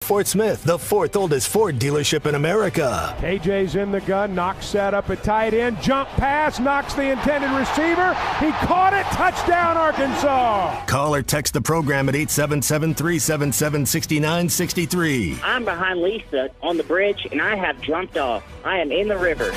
Fort Smith, the fourth oldest Ford dealership in America. KJ's in the gun, knocks set up at tight end, jump pass, knocks the intended receiver. He caught it, touchdown Arkansas. Call or text the program at 877-377-6963. I'm behind Lisa on the bridge, and I have jumped off. I am in the river.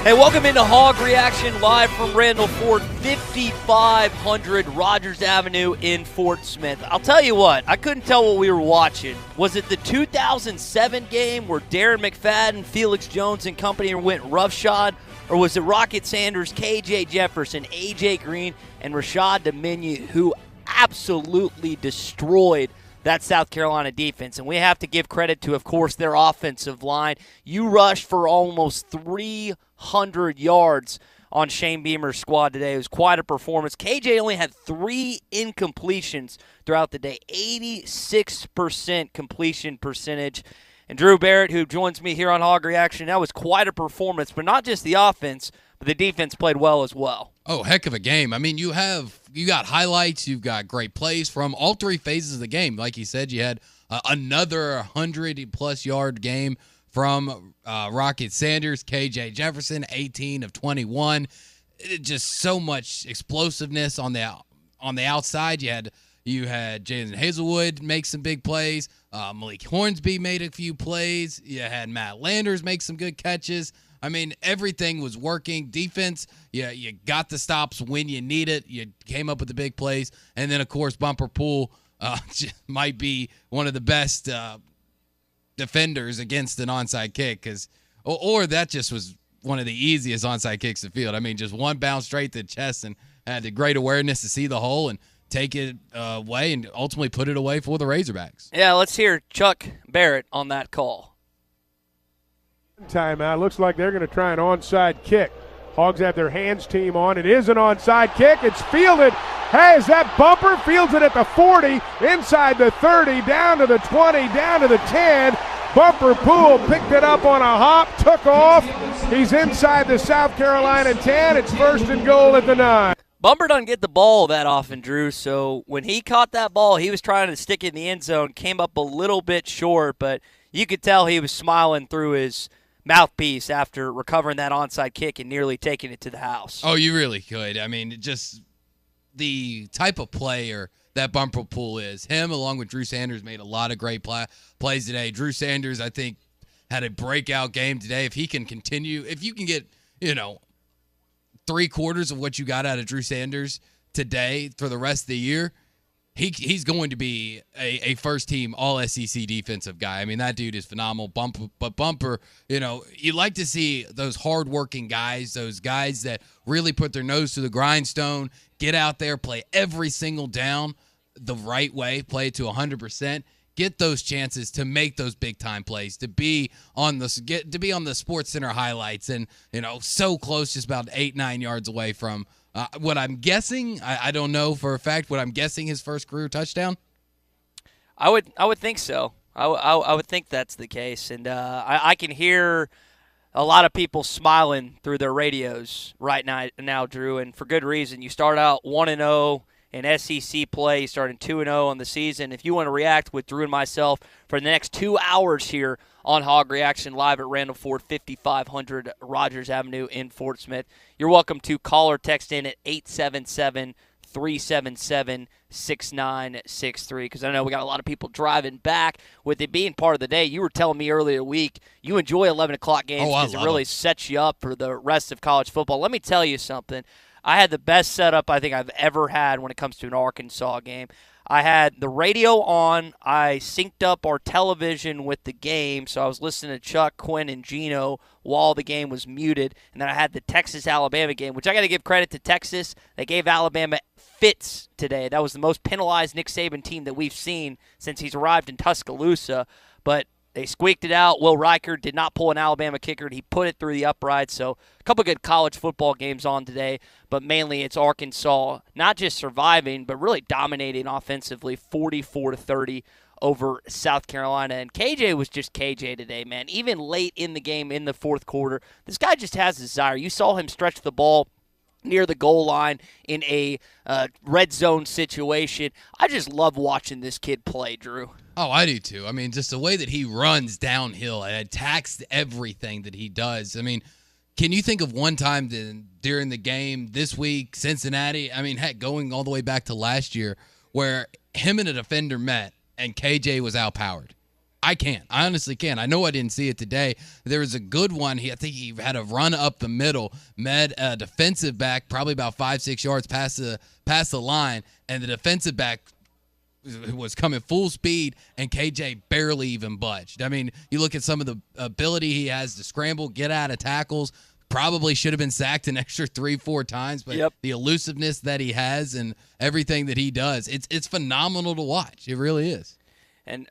Hey, welcome into Hog Reaction live from Randall Ford, 5500 Rogers Avenue in Fort Smith. I'll tell you what, I couldn't tell what we were watching. Was it the 2007 game where Darren McFadden, Felix Jones, and company went roughshod? Or was it Rocket Sanders, KJ Jefferson, AJ Green, and Rashad Dominion who absolutely destroyed that South Carolina defense? And we have to give credit to, of course, their offensive line. You rushed for almost 300 yards on Shane Beamer's squad today. It was quite a performance. KJ only had 3 incompletions throughout the day, 86% completion percentage. And Drew Barrett, who joins me here on Hog Reaction, that was quite a performance, but not just the offense, but the defense played well as well. Oh, heck of a game. I mean, you got highlights, you've got great plays from all 3 phases of the game. Like you said, you had another 100-plus yard game from Rocket Sanders, KJ Jefferson, 18 of 21. Just so much explosiveness on the outside. You had Jalen Hazelwood make some big plays. Malik Hornsby made a few plays. You had Matt Landers make some good catches. I mean, everything was working. Defense, you got the stops when you need it. You came up with the big plays. And then, of course, Bumper Pool might be one of the best defenders against an onside kick, or that just was one of the easiest onside kicks to field. I mean, just one bounce straight to the chest and had the great awareness to see the hole and take it away and ultimately put it away for the Razorbacks. Yeah, let's hear Chuck Barrett on that call. Timeout. Looks like they're going to try an onside kick. Hogs have their hands team on. It is an onside kick. It's fielded. Hey, is that Bumper? Fields it at the 40, inside the 30, down to the 20, down to the 10. Bumper Pool picked it up on a hop, took off. He's inside the South Carolina 10. It's first and goal at the 9. Bumper doesn't get the ball that often, Drew, so when he caught that ball, he was trying to stick it in the end zone, came up a little bit short, but you could tell he was smiling through his mouthpiece after recovering that onside kick and nearly taking it to the house. Oh, you really could. I mean, just the type of player that Bumper Pool is. Him, along with Drew Sanders, made a lot of great plays today. Drew Sanders, I think, had a breakout game today. If he can continue, if you can get, 3/4 of what you got out of Drew Sanders today for the rest of the year, he's going to be a first-team all-SEC defensive guy. I mean, that dude is phenomenal. Bumper, you like to see those hard-working guys, those guys that really put their nose to the grindstone, get out there, play every single down the right way, play it to 100%. Get those chances to make those big time plays, to be on the Sports Center highlights, and so close, just about 8-9 yards away from what I'm guessing. I don't know for a fact. What I'm guessing his first career touchdown. I would think so. I would think that's the case, and I can hear a lot of people smiling through their radios right now, Drew, and for good reason. You start out 1-0. In SEC play, starting 2-0 on the season. If you want to react with Drew and myself for the next 2 hours here on Hog Reaction live at Randall Ford, 5500 Rogers Avenue in Fort Smith, you're welcome to call or text in at 877-377-6963, because I know we got a lot of people driving back. With it being part of the day, you were telling me earlier in the week you enjoy 11 o'clock games because it really sets you up for the rest of college football. Let me tell you something. I had the best setup I think I've ever had when it comes to an Arkansas game. I had the radio on. I synced up our television with the game, so I was listening to Chuck, Quinn, and Gino while the game was muted. And then I had the Texas-Alabama game, which I got to give credit to Texas. They gave Alabama fits today. That was the most penalized Nick Saban team that we've seen since he's arrived in Tuscaloosa. But they squeaked it out. Will Riker did not pull an Alabama kicker, and he put it through the upright. So a couple good college football games on today, but mainly it's Arkansas not just surviving, but really dominating offensively, 44-30 over South Carolina. And KJ was just KJ today, man. Even late in the game in the fourth quarter, this guy just has desire. You saw him stretch the ball near the goal line in a red zone situation. I just love watching this kid play, Drew. Oh, I do too. I mean, just the way that he runs downhill and attacks everything that he does. I mean, can you think of one time during the game this week, Cincinnati, I mean, heck, going all the way back to last year, where him and a defender met and KJ was outpowered? I can't. I honestly can't. I know I didn't see it today. There was a good one. I think he had a run up the middle, met a defensive back probably about 5-6 yards past the line, and the defensive back was coming full speed, and KJ barely even budged. I mean, you look at some of the ability he has to scramble, get out of tackles, probably should have been sacked an extra 3-4 times, but the elusiveness that he has and everything that he does, it's phenomenal to watch. It really is. And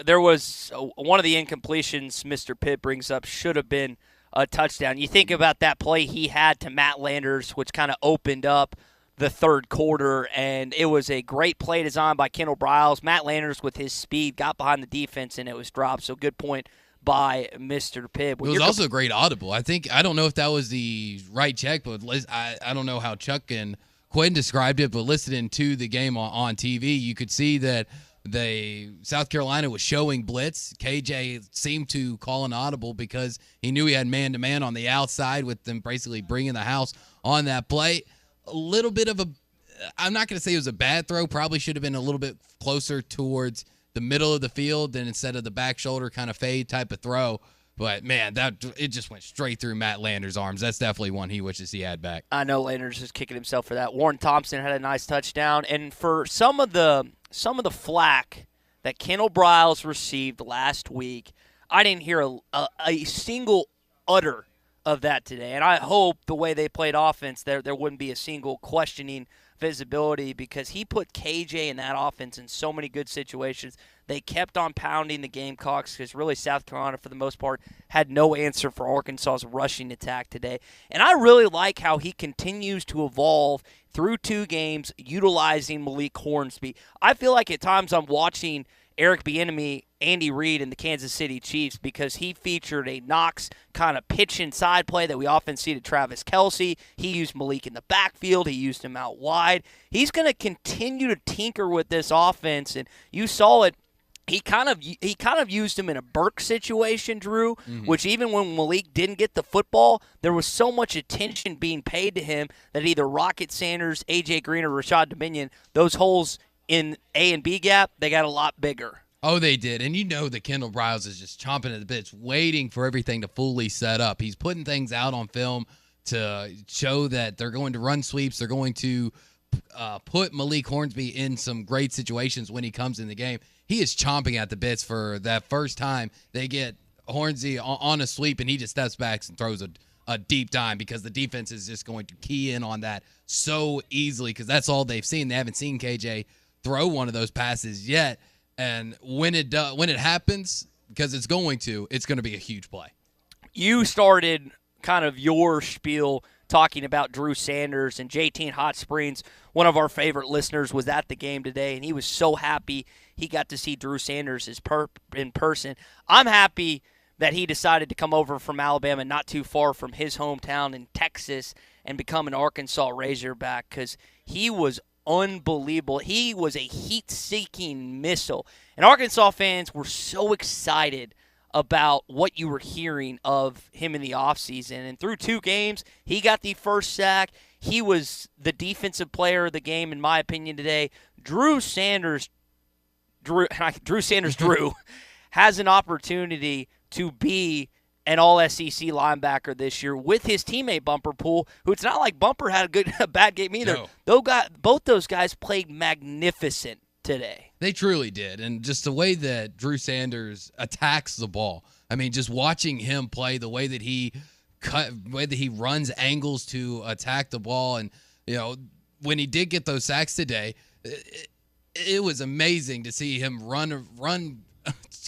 there was one of the incompletions Mr. Pitt brings up should have been a touchdown. You think about that play he had to Matt Landers, which kind of opened up the third quarter, and it was a great play designed by Kendall Briles. Matt Landers, with his speed, got behind the defense, and it was dropped. So good point by Mr. Pitt. It was also a great audible. I don't know if that was the right check, but I don't know how Chuck and Quinn described it, but listening to the game on TV, you could see that South Carolina was showing blitz. KJ seemed to call an audible because he knew he had man-to-man on the outside with them basically bringing the house on that play. A little bit of I'm not going to say it was a bad throw. Probably should have been a little bit closer towards the middle of the field than instead of the back shoulder kind of fade type of throw. But, man, it just went straight through Matt Landers' arms. That's definitely one he wishes he had back. I know Landers is kicking himself for that. Warren Thompson had a nice touchdown. And for some of the flack that Kendall Briles received last week, I didn't hear a single utter of that today. And I hope the way they played offense, there wouldn't be a single questioning visibility, because he put KJ in that offense in so many good situations. They kept on pounding the Gamecocks because really South Carolina, for the most part, had no answer for Arkansas's rushing attack today. And I really like how he continues to evolve through 2 games utilizing Malik Hornsby. I feel like at times I'm watching Eric Bieniemy, Andy Reid, and the Kansas City Chiefs, because he featured a Knox kind of pitch inside play that we often see to Travis Kelce. He used Malik in the backfield. He used him out wide. He's going to continue to tinker with this offense, and you saw it. He kind of used him in a Burke situation, Drew, which even when Malik didn't get the football, there was so much attention being paid to him that either Rocket Sanders, A.J. Green, or Rashad Dominion, those holes in A and B gap, they got a lot bigger. Oh, they did. And you know that Kendall Briles is just chomping at the bits, waiting for everything to fully set up. He's putting things out on film to show that they're going to run sweeps. They're going to put Malik Hornsby in some great situations when he comes in the game. He is chomping at the bits for that first time they get Hornsby on a sweep, and he just steps back and throws a deep dime, because the defense is just going to key in on that so easily, because that's all they've seen. They haven't seen KJ throw one of those passes yet. And when it happens, because it's going to be a huge play. You started kind of your spiel talking about Drew Sanders, and JT in Hot Springs, one of our favorite listeners, was at the game today, and he was so happy he got to see Drew Sanders in person. I'm happy that he decided to come over from Alabama, not too far from his hometown in Texas, and become an Arkansas Razorback, because he was unbelievable. He was a heat-seeking missile. And Arkansas fans were so excited about what you were hearing of him in the offseason. And through 2 games, he got the first sack. He was the defensive player of the game, in my opinion, today. Drew Sanders has an opportunity to be an all-SEC linebacker this year with his teammate Bumper Poole, who it's not like Bumper had a bad game either. No. Both those guys played magnificent today. They truly did. And just the way that Drew Sanders attacks the ball, I mean, just watching him play, the way that he runs angles to attack the ball, and, you know, when he did get those sacks today, it was amazing to see him run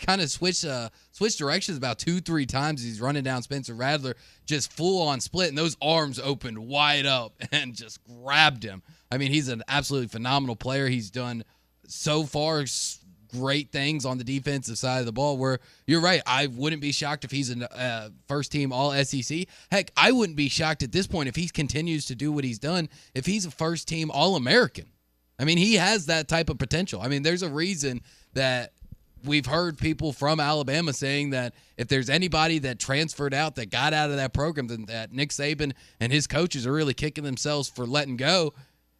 kind of switch directions about 2-3 times. He's running down Spencer Rattler, just full on split, and those arms opened wide up and just grabbed him. I mean, he's an absolutely phenomenal player. He's done so far great things on the defensive side of the ball where you're right. I wouldn't be shocked if he's a first-team All-SEC. Heck, I wouldn't be shocked at this point if he continues to do what he's done, if he's a first-team All-American. I mean, he has that type of potential. I mean, there's a reason that we've heard people from Alabama saying that if there's anybody that transferred out, that got out of that program, then that Nick Saban and his coaches are really kicking themselves for letting go,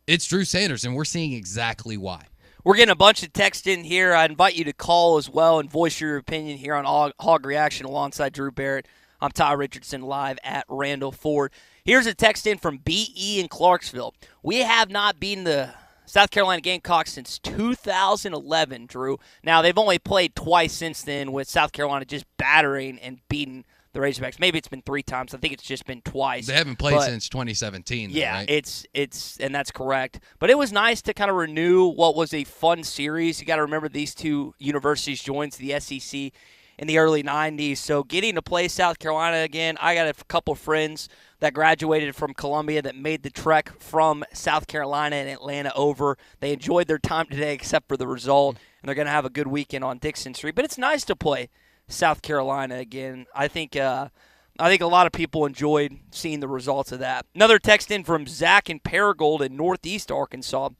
it's Drew Sanders, and we're seeing exactly why. We're getting a bunch of text in here. I invite you to call as well and voice your opinion here on Hog Reaction alongside Drew Barrett. I'm Ty Richardson live at Randall Ford. Here's a text in from B.E. in Clarksville. We have not beaten the South Carolina Gamecocks since 2011, Drew. Now, they've only played twice since then with South Carolina just battering and beating the Razorbacks. Maybe it's been 3 times. I think it's just been twice. They haven't played since 2017, though, yeah, right? it's and that's correct. But it was nice to kind of renew what was a fun series. You got to remember these two universities joined the SEC in the early 90s. So getting to play South Carolina again, I got a couple friends that graduated from Columbia that made the trek from South Carolina and Atlanta over. They enjoyed their time today except for the result, and they're going to have a good weekend on Dixon Street. But it's nice to play South Carolina again. I think a lot of people enjoyed seeing the results of that. Another text in from Zach in Paragould in Northeast Arkansas.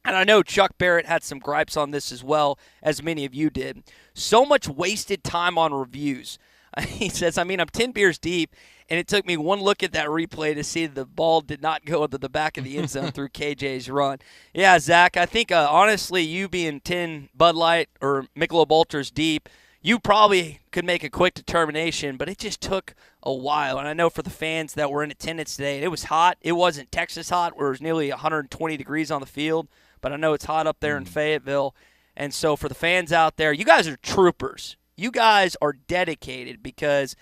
And I know Chuck Barrett had some gripes on this as well, as many of you did. So much wasted time on reviews. He says, I'm 10 beers deep, and it took me one look at that replay to see the ball did not go into the back of the end zone through KJ's run. Yeah, Zach, I think, honestly, you being 10 Bud Light or Michelob Ultras deep, you probably could make a quick determination, but it just took a while. And I know for the fans that were in attendance today, it was hot. It wasn't Texas hot where it was nearly 120 degrees on the field, but I know it's hot up there in Fayetteville. And so for the fans out there, you guys are troopers. You guys are dedicated because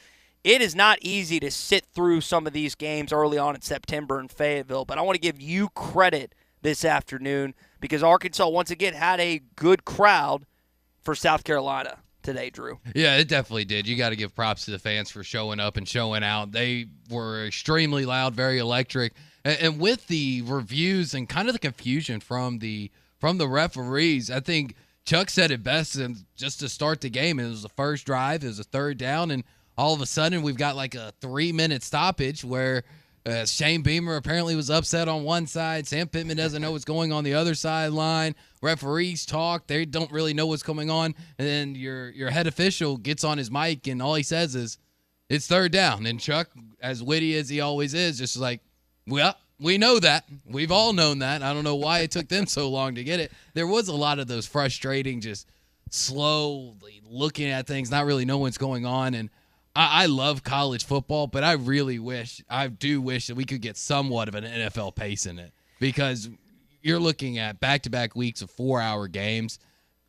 it is not easy to sit through some of these games early on in September in Fayetteville. But I want to give you credit this afternoon because Arkansas once again had a good crowd for South Carolina today, Drew. Yeah, it definitely did. You got to give props to the fans for showing up and showing out. They were extremely loud, very electric. And with the reviews and kind of the confusion from the referees, I think Chuck said it best and just to start the game. It was the first drive. It was a third down, and all of a sudden we've got like a 3-minute stoppage where Shane Beamer apparently was upset on one side. Sam Pittman doesn't know what's going on the other sideline. Referees talk. They don't really know what's going on. And then your head official gets on his mic, and all he says is, it's third down. And Chuck, as witty as he always is, just like, well, we know that. We've all known that. I don't know why it took them so long to get it. There was a lot of those frustrating, just slowly looking at things, not really knowing what's going on. And I love college football, but I do wish that we could get somewhat of an NFL pace in it because you're looking at back-to-back weeks of 4-hour games.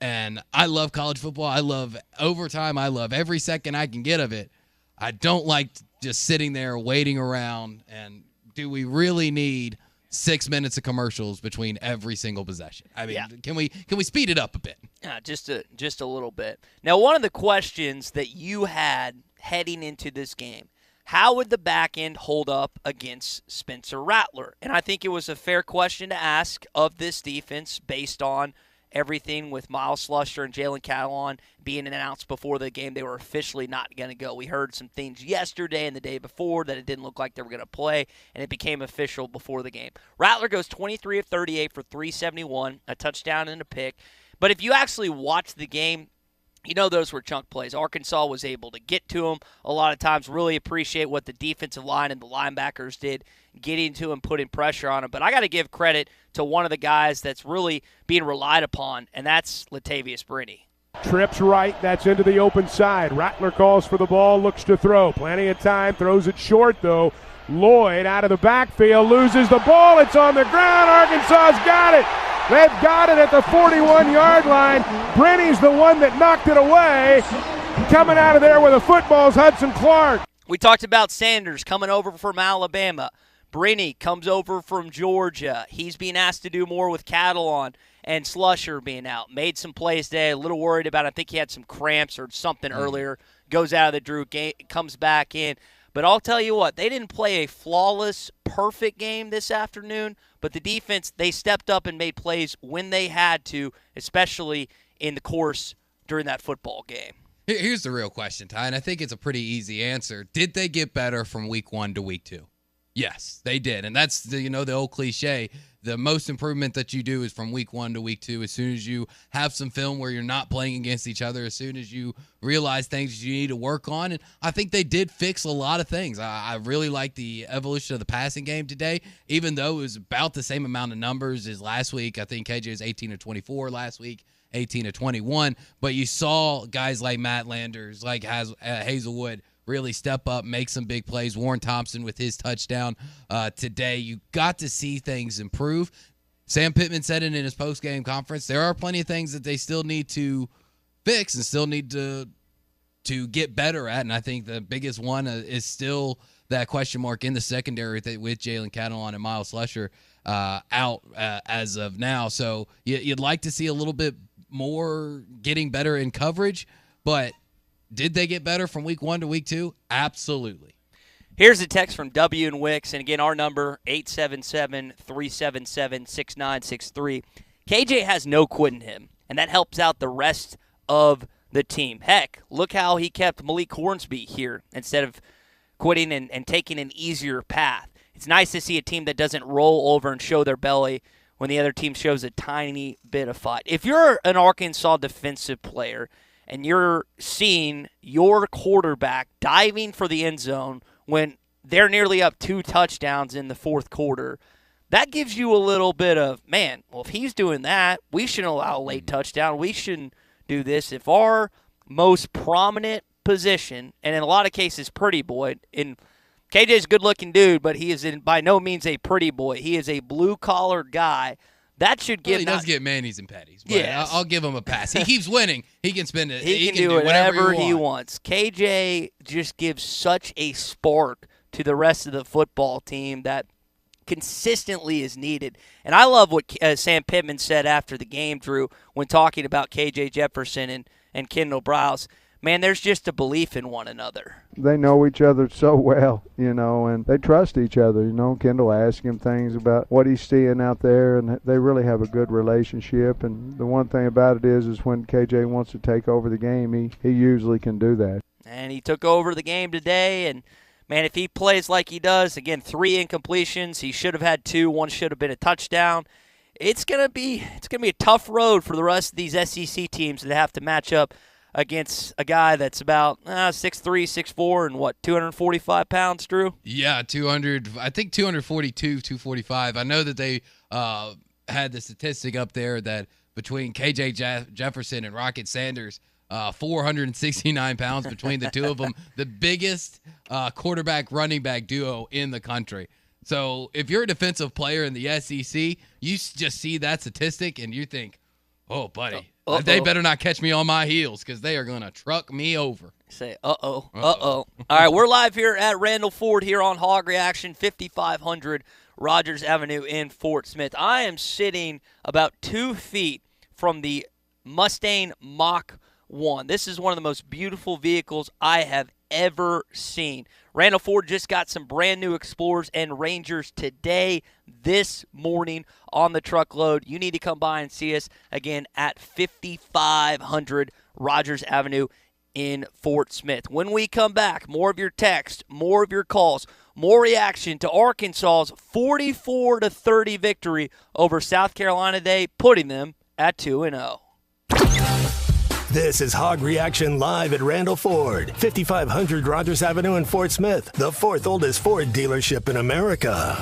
And I love college football. I love overtime. I love every second I can get of it. I don't like just sitting there waiting around. And do we really need 6 minutes of commercials between every single possession? I mean, can we speed it up a bit? Yeah, just a little bit. Now, one of the questions that you had heading into this game, how would the back end hold up against Spencer Rattler? And I think it was a fair question to ask of this defense based on everything with Miles Slusher and Jalen Catalon being announced before the game. They were officially not going to go. We heard some things yesterday and the day before that it didn't look like they were going to play, and it became official before the game. Rattler goes 23 of 38 for 371, a touchdown and a pick. But if you actually watch the game, you know those were chunk plays. Arkansas was able to get to him a lot of times. Really appreciate what the defensive line and the linebackers did, getting to him, putting pressure on him. But I got to give credit to one of the guys that's really being relied upon, and that's Latavius Brinney. Trips right, that's into the open side. Rattler calls for the ball, looks to throw. Plenty of time, throws it short though. Lloyd out of the backfield, loses the ball. It's on the ground. Arkansas's got it. They've got it at the 41-yard line. Brinney's the one that knocked it away. Coming out of there with a football's Hudson Clark. We talked about Sanders coming over from Alabama. Brinney comes over from Georgia. He's being asked to do more with Catalon and Slusher being out. Made some plays today. A little worried about it. I think he had some cramps or something earlier. Goes out of the Drew game, comes back in. But I'll tell you what, they didn't play a flawless, perfect game this afternoon, but the defense, they stepped up and made plays when they had to, especially in the course during that football game. Here's the real question, Ty, and I think it's a pretty easy answer. Did they get better from week 1 to week 2? Yes, they did. And that's the old cliche. The most improvement that you do is from week 1 to week 2. As soon as you have some film where you're not playing against each other, as soon as you realize things you need to work on. And I think they did fix a lot of things. I really like the evolution of the passing game today, even though it was about the same amount of numbers as last week. I think KJ was 18 of 24 last week, 18 of 21. But you saw guys like Matt Landers, like Hazelwood, really step up, make some big plays. Warren Thompson with his touchdown today. You got to see things improve. Sam Pittman said it in his post-game conference. There are plenty of things that they still need to fix and still need to get better at, and I think the biggest one is still that question mark in the secondary with Jalen Catalon and Miles Slusher out as of now. So you'd like to see a little bit more getting better in coverage, but did they get better from week 1 to week 2? Absolutely. Here's a text from W and Wicks, and again, our number, 877-377-6963. KJ has no quit in him, and that helps out the rest of the team. Heck, look how he kept Malik Hornsby here instead of quitting and taking an easier path. It's nice to see a team that doesn't roll over and show their belly when the other team shows a tiny bit of fight. If you're an Arkansas defensive player and you're seeing your quarterback diving for the end zone when they're nearly up 2 touchdowns in the fourth quarter, that gives you a little bit of, man, well, if he's doing that, we shouldn't allow a late touchdown. We shouldn't do this. If our most prominent position, and in a lot of cases pretty boy, and KJ's a good-looking dude, but he is by no means a pretty boy. He is a blue-collar guy. That should give. Well, he does get manis and petties. But yes. I'll give him a pass. He keeps winning. He can spend it. He can do whatever he wants. KJ just gives such a spark to the rest of the football team that consistently is needed. And I love what Sam Pittman said after the game, Drew, when talking about KJ Jefferson and Kendall Browse. Man, there's just a belief in one another. They know each other so well, and they trust each other. Kendall asks him things about what he's seeing out there, and they really have a good relationship. And the one thing about it is when KJ wants to take over the game, he usually can do that. And he took over the game today, and man, if he plays like he does, again, 3 incompletions, he should have had 2, 1 should have been a touchdown. It's gonna be a tough road for the rest of these SEC teams that have to match up against a guy that's about 6'3", 6'4", and 245 pounds, Drew? Yeah, 200. I think 242, 245. I know that they had the statistic up there that between KJ Jefferson and Rocket Sanders, 469 pounds between the two of them, the biggest quarterback-running back duo in the country. So if you're a defensive player in the SEC, you just see that statistic and you think, oh, buddy. They better not catch me on my heels because they are going to truck me over. Say, uh-oh. All right, we're live here at Randall Ford here on Hog Reaction, 5500 Rogers Avenue in Fort Smith. I am sitting about 2 feet from the Mustang Mach-1. This is one of the most beautiful vehicles I have ever seen. Randall Ford just got some brand new Explorers and Rangers today, this morning on the truckload. You need to come by and see us again at 5500 Rogers Avenue in Fort Smith. When we come back, more of your text, more of your calls, more reaction to Arkansas's 44-30 victory over South Carolina today, putting them at 2-0. This is Hog Reaction live at Randall Ford, 5500 Rogers Avenue in Fort Smith, the 4th oldest Ford dealership in America.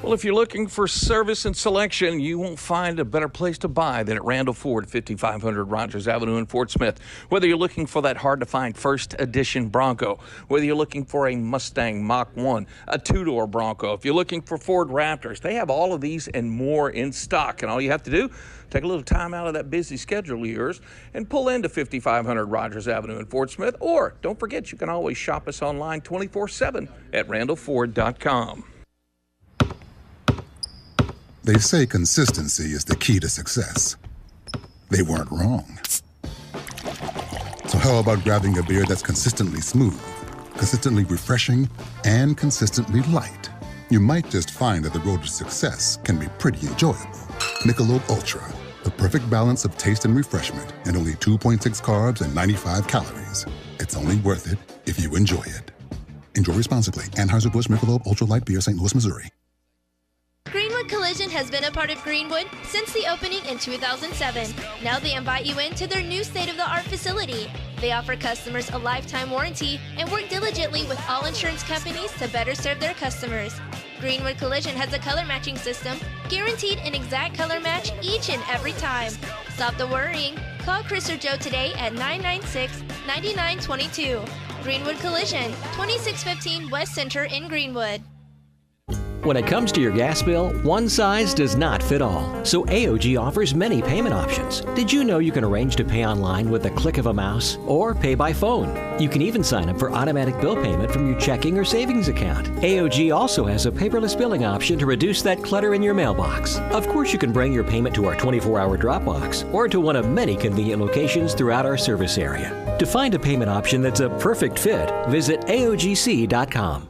Well, if you're looking for service and selection, you won't find a better place to buy than at Randall Ford, 5500 Rogers Avenue in Fort Smith. Whether you're looking for that hard-to-find first edition Bronco, whether you're looking for a Mustang Mach-1, a 2-door Bronco, if you're looking for Ford Raptors, they have all of these and more in stock. And all you have to do, take a little time out of that busy schedule of yours and pull into 5500 Rogers Avenue in Fort Smith. Or don't forget, you can always shop us online 24/7 at randallford.com. They say consistency is the key to success. They weren't wrong. So how about grabbing a beer that's consistently smooth, consistently refreshing, and consistently light? You might just find that the road to success can be pretty enjoyable. Michelob Ultra, The perfect balance of taste and refreshment, and only 2.6 carbs and 95 calories. It's only worth it if you enjoy it. Enjoy responsibly. Anheuser-Busch Michelob Ultra Light Beer, St. Louis, Missouri. Greenwood Collision has been a part of Greenwood since the opening in 2007. Now they invite you into their new state-of-the-art facility. They offer customers a lifetime warranty and work diligently with all insurance companies to better serve their customers. Greenwood Collision has a color matching system, guaranteed an exact color match each and every time. Stop the worrying. Call Chris or Joe today at 996-9922. Greenwood Collision, 2615 West Center in Greenwood. When it comes to your gas bill, one size does not fit all. So AOG offers many payment options. Did you know you can arrange to pay online with a click of a mouse or pay by phone? You can even sign up for automatic bill payment from your checking or savings account. AOG also has a paperless billing option to reduce that clutter in your mailbox. Of course, you can bring your payment to our 24-hour drop box or to one of many convenient locations throughout our service area. To find a payment option that's a perfect fit, visit AOGC.com.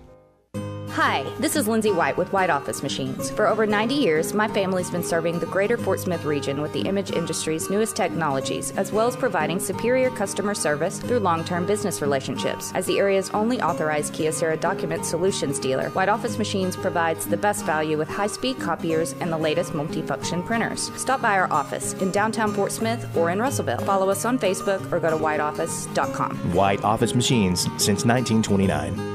Hi, this is Lindsay White with White Office Machines. For over 90 years, my family's been serving the greater Fort Smith region with the image industry's newest technologies, as well as providing superior customer service through long-term business relationships. As the area's only authorized Kyocera document solutions dealer, White Office Machines provides the best value with high-speed copiers and the latest multifunction printers. Stop by our office in downtown Fort Smith or in Russellville. Follow us on Facebook or go to whiteoffice.com. White Office Machines since 1929.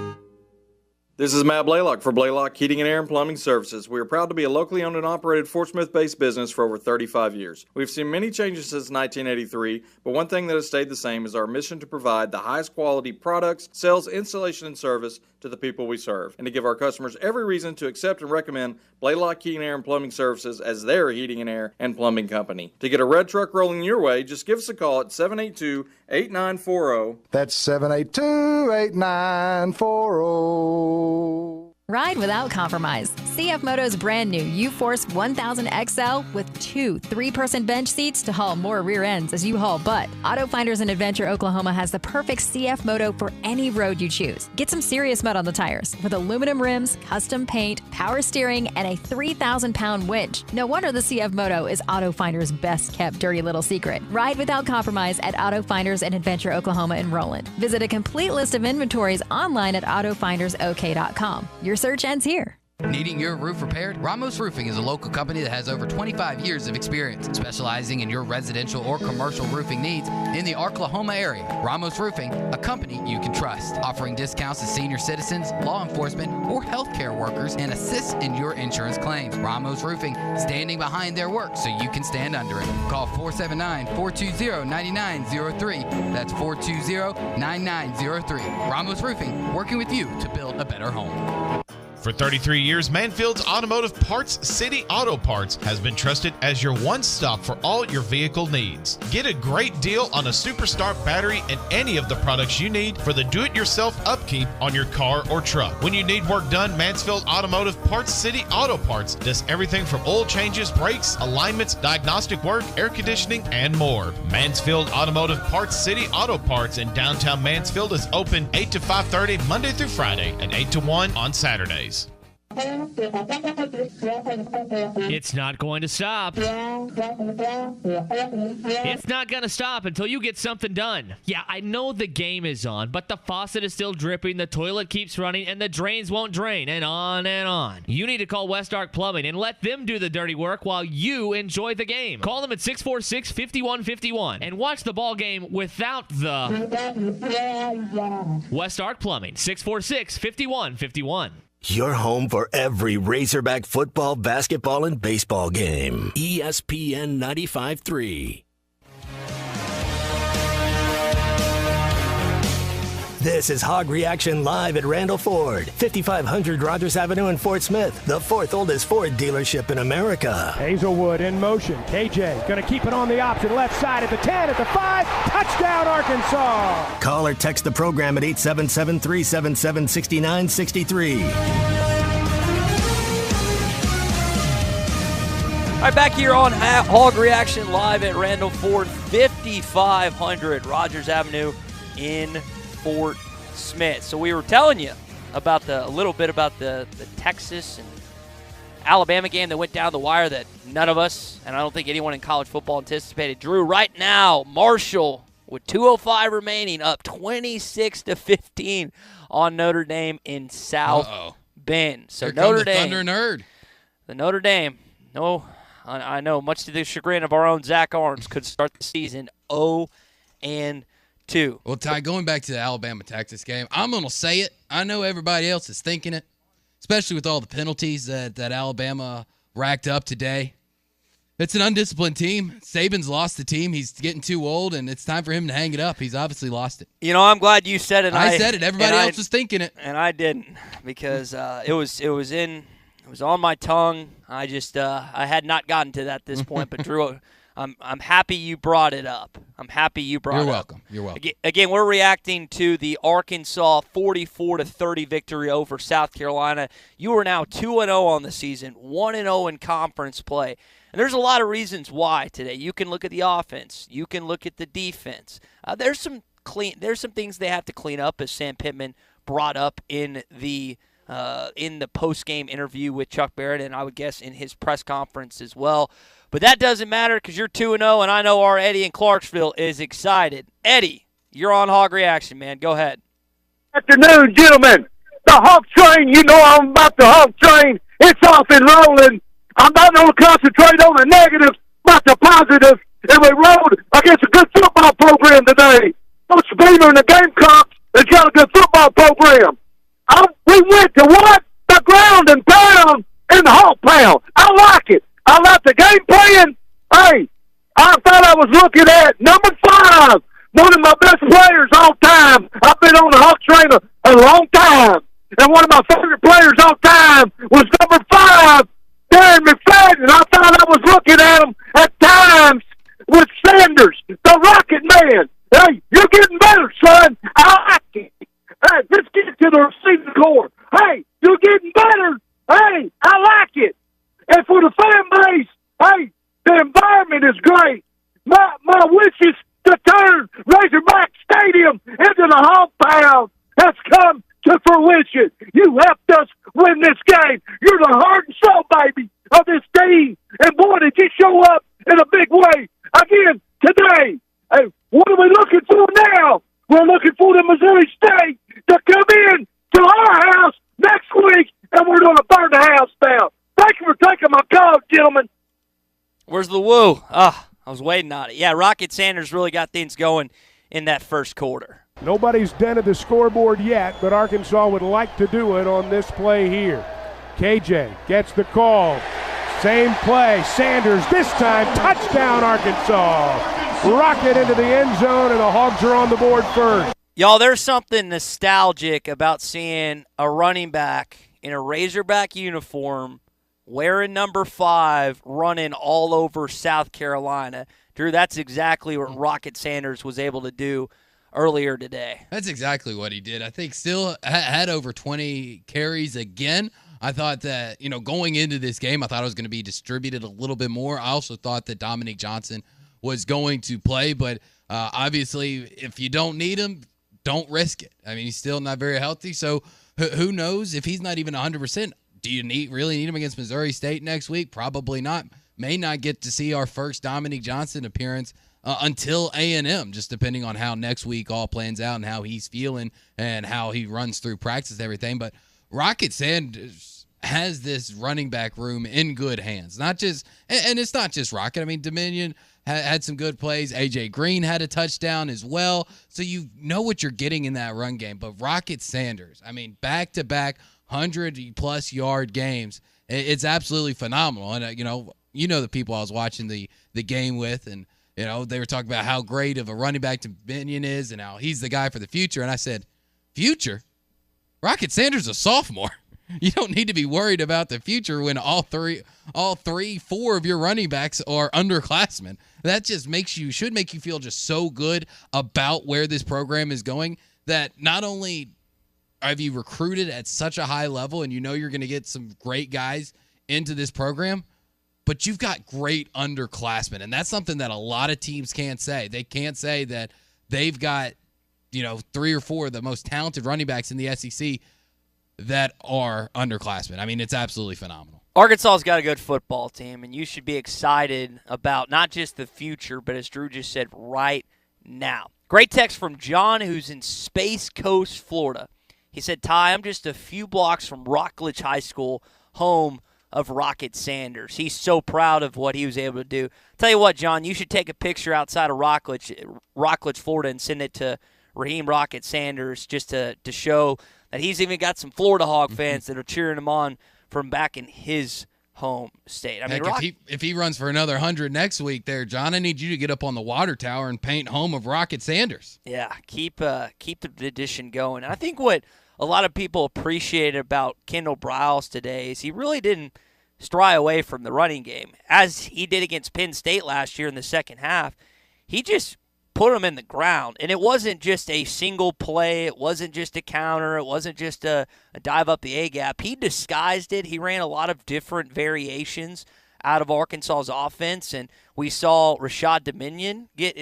This is Matt Blaylock for Blaylock Heating and Air and Plumbing Services. We are proud to be a locally owned and operated Fort Smith-based business for over 35 years. We've seen many changes since 1983, but one thing that has stayed the same is our mission to provide the highest quality products, sales, installation, and service to the people we serve, and to give our customers every reason to accept and recommend Blaylock Heating and Air and Plumbing Services as their heating and air and plumbing company. To get a red truck rolling your way, just give us a call at 782-8940. That's 782-8940. Ride without compromise. CF Moto's brand new U-Force 1000 XL with 2 3-person bench seats to haul more rear ends as you haul butt. Auto Finders in Adventure, Oklahoma has the perfect CF Moto for any road you choose. Get some serious mud on the tires with aluminum rims, custom paint, power steering, and a 3,000-pound winch. No wonder the CF Moto is Auto Finders' best-kept dirty little secret. Ride without compromise at Auto Finders in Adventure, Oklahoma in Roland. Visit a complete list of inventories online at autofindersok.com. Your search ends here. Needing your roof repaired? Ramos Roofing is a local company that has over 25 years of experience specializing in your residential or commercial roofing needs in the Oklahoma area. Ramos Roofing, a company you can trust, offering discounts to senior citizens, law enforcement, or healthcare workers, and assists in your insurance claims. Ramos Roofing, standing behind their work so you can stand under it. Call 479-420-9903. That's 420-9903. Ramos Roofing, working with you to build a better home. For 33 years, Manfield's Automotive Parts City Auto Parts has been trusted as your one-stop for all your vehicle needs. Get a great deal on a Superstart battery and any of the products you need for the do-it-yourself upkeep on your car or truck. When you need work done, Mansfield Automotive Parts City Auto Parts does everything from oil changes, brakes, alignments, diagnostic work, air conditioning, and more. Mansfield Automotive Parts City Auto Parts in downtown Mansfield is open 8 to 5:30 Monday through Friday and 8 to 1 on Saturdays. It's not going to stop. It's not going to stop until you get something done. Yeah, I know the game is on, but the faucet is still dripping, the toilet keeps running, and the drains won't drain, and on and on. You need to call West Ark Plumbing and let them do the dirty work while you enjoy the game. Call them at 646-5151 and watch the ball game without the West Ark Plumbing, 646-5151. Your home for every Razorback football, basketball, and baseball game. ESPN 95.3. This is Hog Reaction live at Randall Ford, 5500 Rogers Avenue in Fort Smith, the fourth oldest Ford dealership in America. Hazelwood in motion. KJ going to keep it on the option left side at the 10, at the 5. Touchdown, Arkansas. Call or text the program at 877-377-6963. All right, back here on Hog Reaction live at Randall Ford, 5500 Rogers Avenue in Fort Smith. So we were telling you about a little bit about the Texas and Alabama game that went down the wire that none of us, and I don't think anyone in college football anticipated. Drew, right now, Marshall with 2:05 remaining, up 26-15 on Notre Dame in South Bend. So Here Notre come the Dame, Thunder Nerd. the Notre Dame. No, I know, much to the chagrin of our own Zach Arns, could start the season 0-2. Well, Ty, going back to the Alabama-Texas game, I'm going to say it. I know everybody else is thinking it, especially with all the penalties that Alabama racked up today. It's an undisciplined team. Saban's lost the team. He's getting too old, and it's time for him to hang it up. He's obviously lost it. You know, I'm glad you said it. I said it. Everybody else was thinking it, and I didn't, because it was on my tongue. I just I had not gotten to that at this point. But Drew, I'm happy you brought it up. You're welcome. You're welcome. Again, we're reacting to the Arkansas 44-30 victory over South Carolina. You are now 2-0 on the season, 1-0 in conference play. And there's a lot of reasons why today. You can look at the offense. You can look at the defense. There's some things they have to clean up, as Sam Pittman brought up in the post-game interview with Chuck Barrett, and I would guess in his press conference as well. But that doesn't matter because you're 2-0, and I know our Eddie in Clarksville is excited. Eddie, you're on Hog Reaction, man. Go ahead. Afternoon, gentlemen. The Hog Train, you know I'm about the Hog Train. It's off and rolling. I'm not going to concentrate on the negatives, but the positives. And we rode against a good football program today. Coach Beamer and the Gamecocks has got a good football program. We went to what? The ground and pound in the Hog Pound. I like it. I like the game plan. Hey, I thought I was looking at number 5, one of my best players all time. I've been on the Hog Train a long time. And one of my favorite players all time was number 5, Darren McFadden. I thought I was looking at him at times with Sanders, the Rocket Man. Hey, you're getting better, son. I like it. Hey, let's get to the receiving core. Hey, you're getting better. Hey, I like it. And for the fan base, hey, the environment is great. My wishes to turn Razorback Stadium into the Hog Pound has come to fruition. You helped us win this game. You're the heart and soul, baby, of this team. And boy, did you show up in a big way again today. Hey, what are we looking for now? We're looking for the Missouri State to come in to our house next week, and we're going to burn the house down. Thank you for taking my call, gentlemen. Where's the woo? I was waiting on it. Yeah, Rocket Sanders really got things going in that first quarter. Nobody's dented the scoreboard yet, but Arkansas would like to do it on this play here. KJ gets the call. Same play. Sanders this time. Touchdown, Arkansas. Rocket into the end zone, and the Hogs are on the board first. Y'all, there's something nostalgic about seeing a running back in a Razorback uniform wearing number 5 running all over South Carolina. Drew, that's exactly what Rocket Sanders was able to do earlier today. That's exactly what he did. I think still had over 20 carries again. I thought that, going into this game, I thought it was going to be distributed a little bit more. I also thought that Dominique Johnson was going to play, but obviously if you don't need him, don't risk it. I mean, he's still not very healthy, so who knows if he's not even 100%. Do you really need him against Missouri State next week? Probably not. May not get to see our first Dominique Johnson appearance until A&M, just depending on how next week all plans out and how he's feeling and how he runs through practice and everything. But Rocket Sanders has this running back room in good hands. Not just, and it's not just Rocket. I mean, Dominion had some good plays. A.J. Green had a touchdown as well. So you know what you're getting in that run game. But Rocket Sanders, I mean, back-to-back 100-plus yard games, it's absolutely phenomenal. And, you know the people I was watching the game with, and, they were talking about how great of a running back Dominion is and how he's the guy for the future. And I said, future? Rocket Sanders is a sophomore. You don't need to be worried about the future when all 4 of your running backs are underclassmen. That just should make you feel just so good about where this program is going, that not only have you recruited at such a high level and you're going to get some great guys into this program, but you've got great underclassmen. And that's something that a lot of teams can't say. They can't say that they've got, 3 or 4 of the most talented running backs in the SEC that are underclassmen. I mean, it's absolutely phenomenal. Arkansas's got a good football team, and you should be excited about not just the future, but as Drew just said, right now. Great text from John, who's in Space Coast, Florida. He said, Ty, I'm just a few blocks from Rockledge High School, home of Rocket Sanders. He's so proud of what he was able to do. Tell you what, John, you should take a picture outside of Rockledge, Florida, and send it to Raheem Rocket Sanders just to show that he's even got some Florida Hog fans that are cheering him on from back in his home state. I mean, if he runs for another 100 next week there, John, I need you to get up on the water tower and paint home of Rocket Sanders. Yeah, keep the tradition going. And I think what a lot of people appreciated about Kendall Briles today is he really didn't stray away from the running game. As he did against Penn State last year in the second half, he just put him in the ground. And it wasn't just a single play. It wasn't just a counter. It wasn't just a dive up the A-gap. He disguised it. He ran a lot of different variations out of Arkansas's offense, and we saw Rashad Dominion get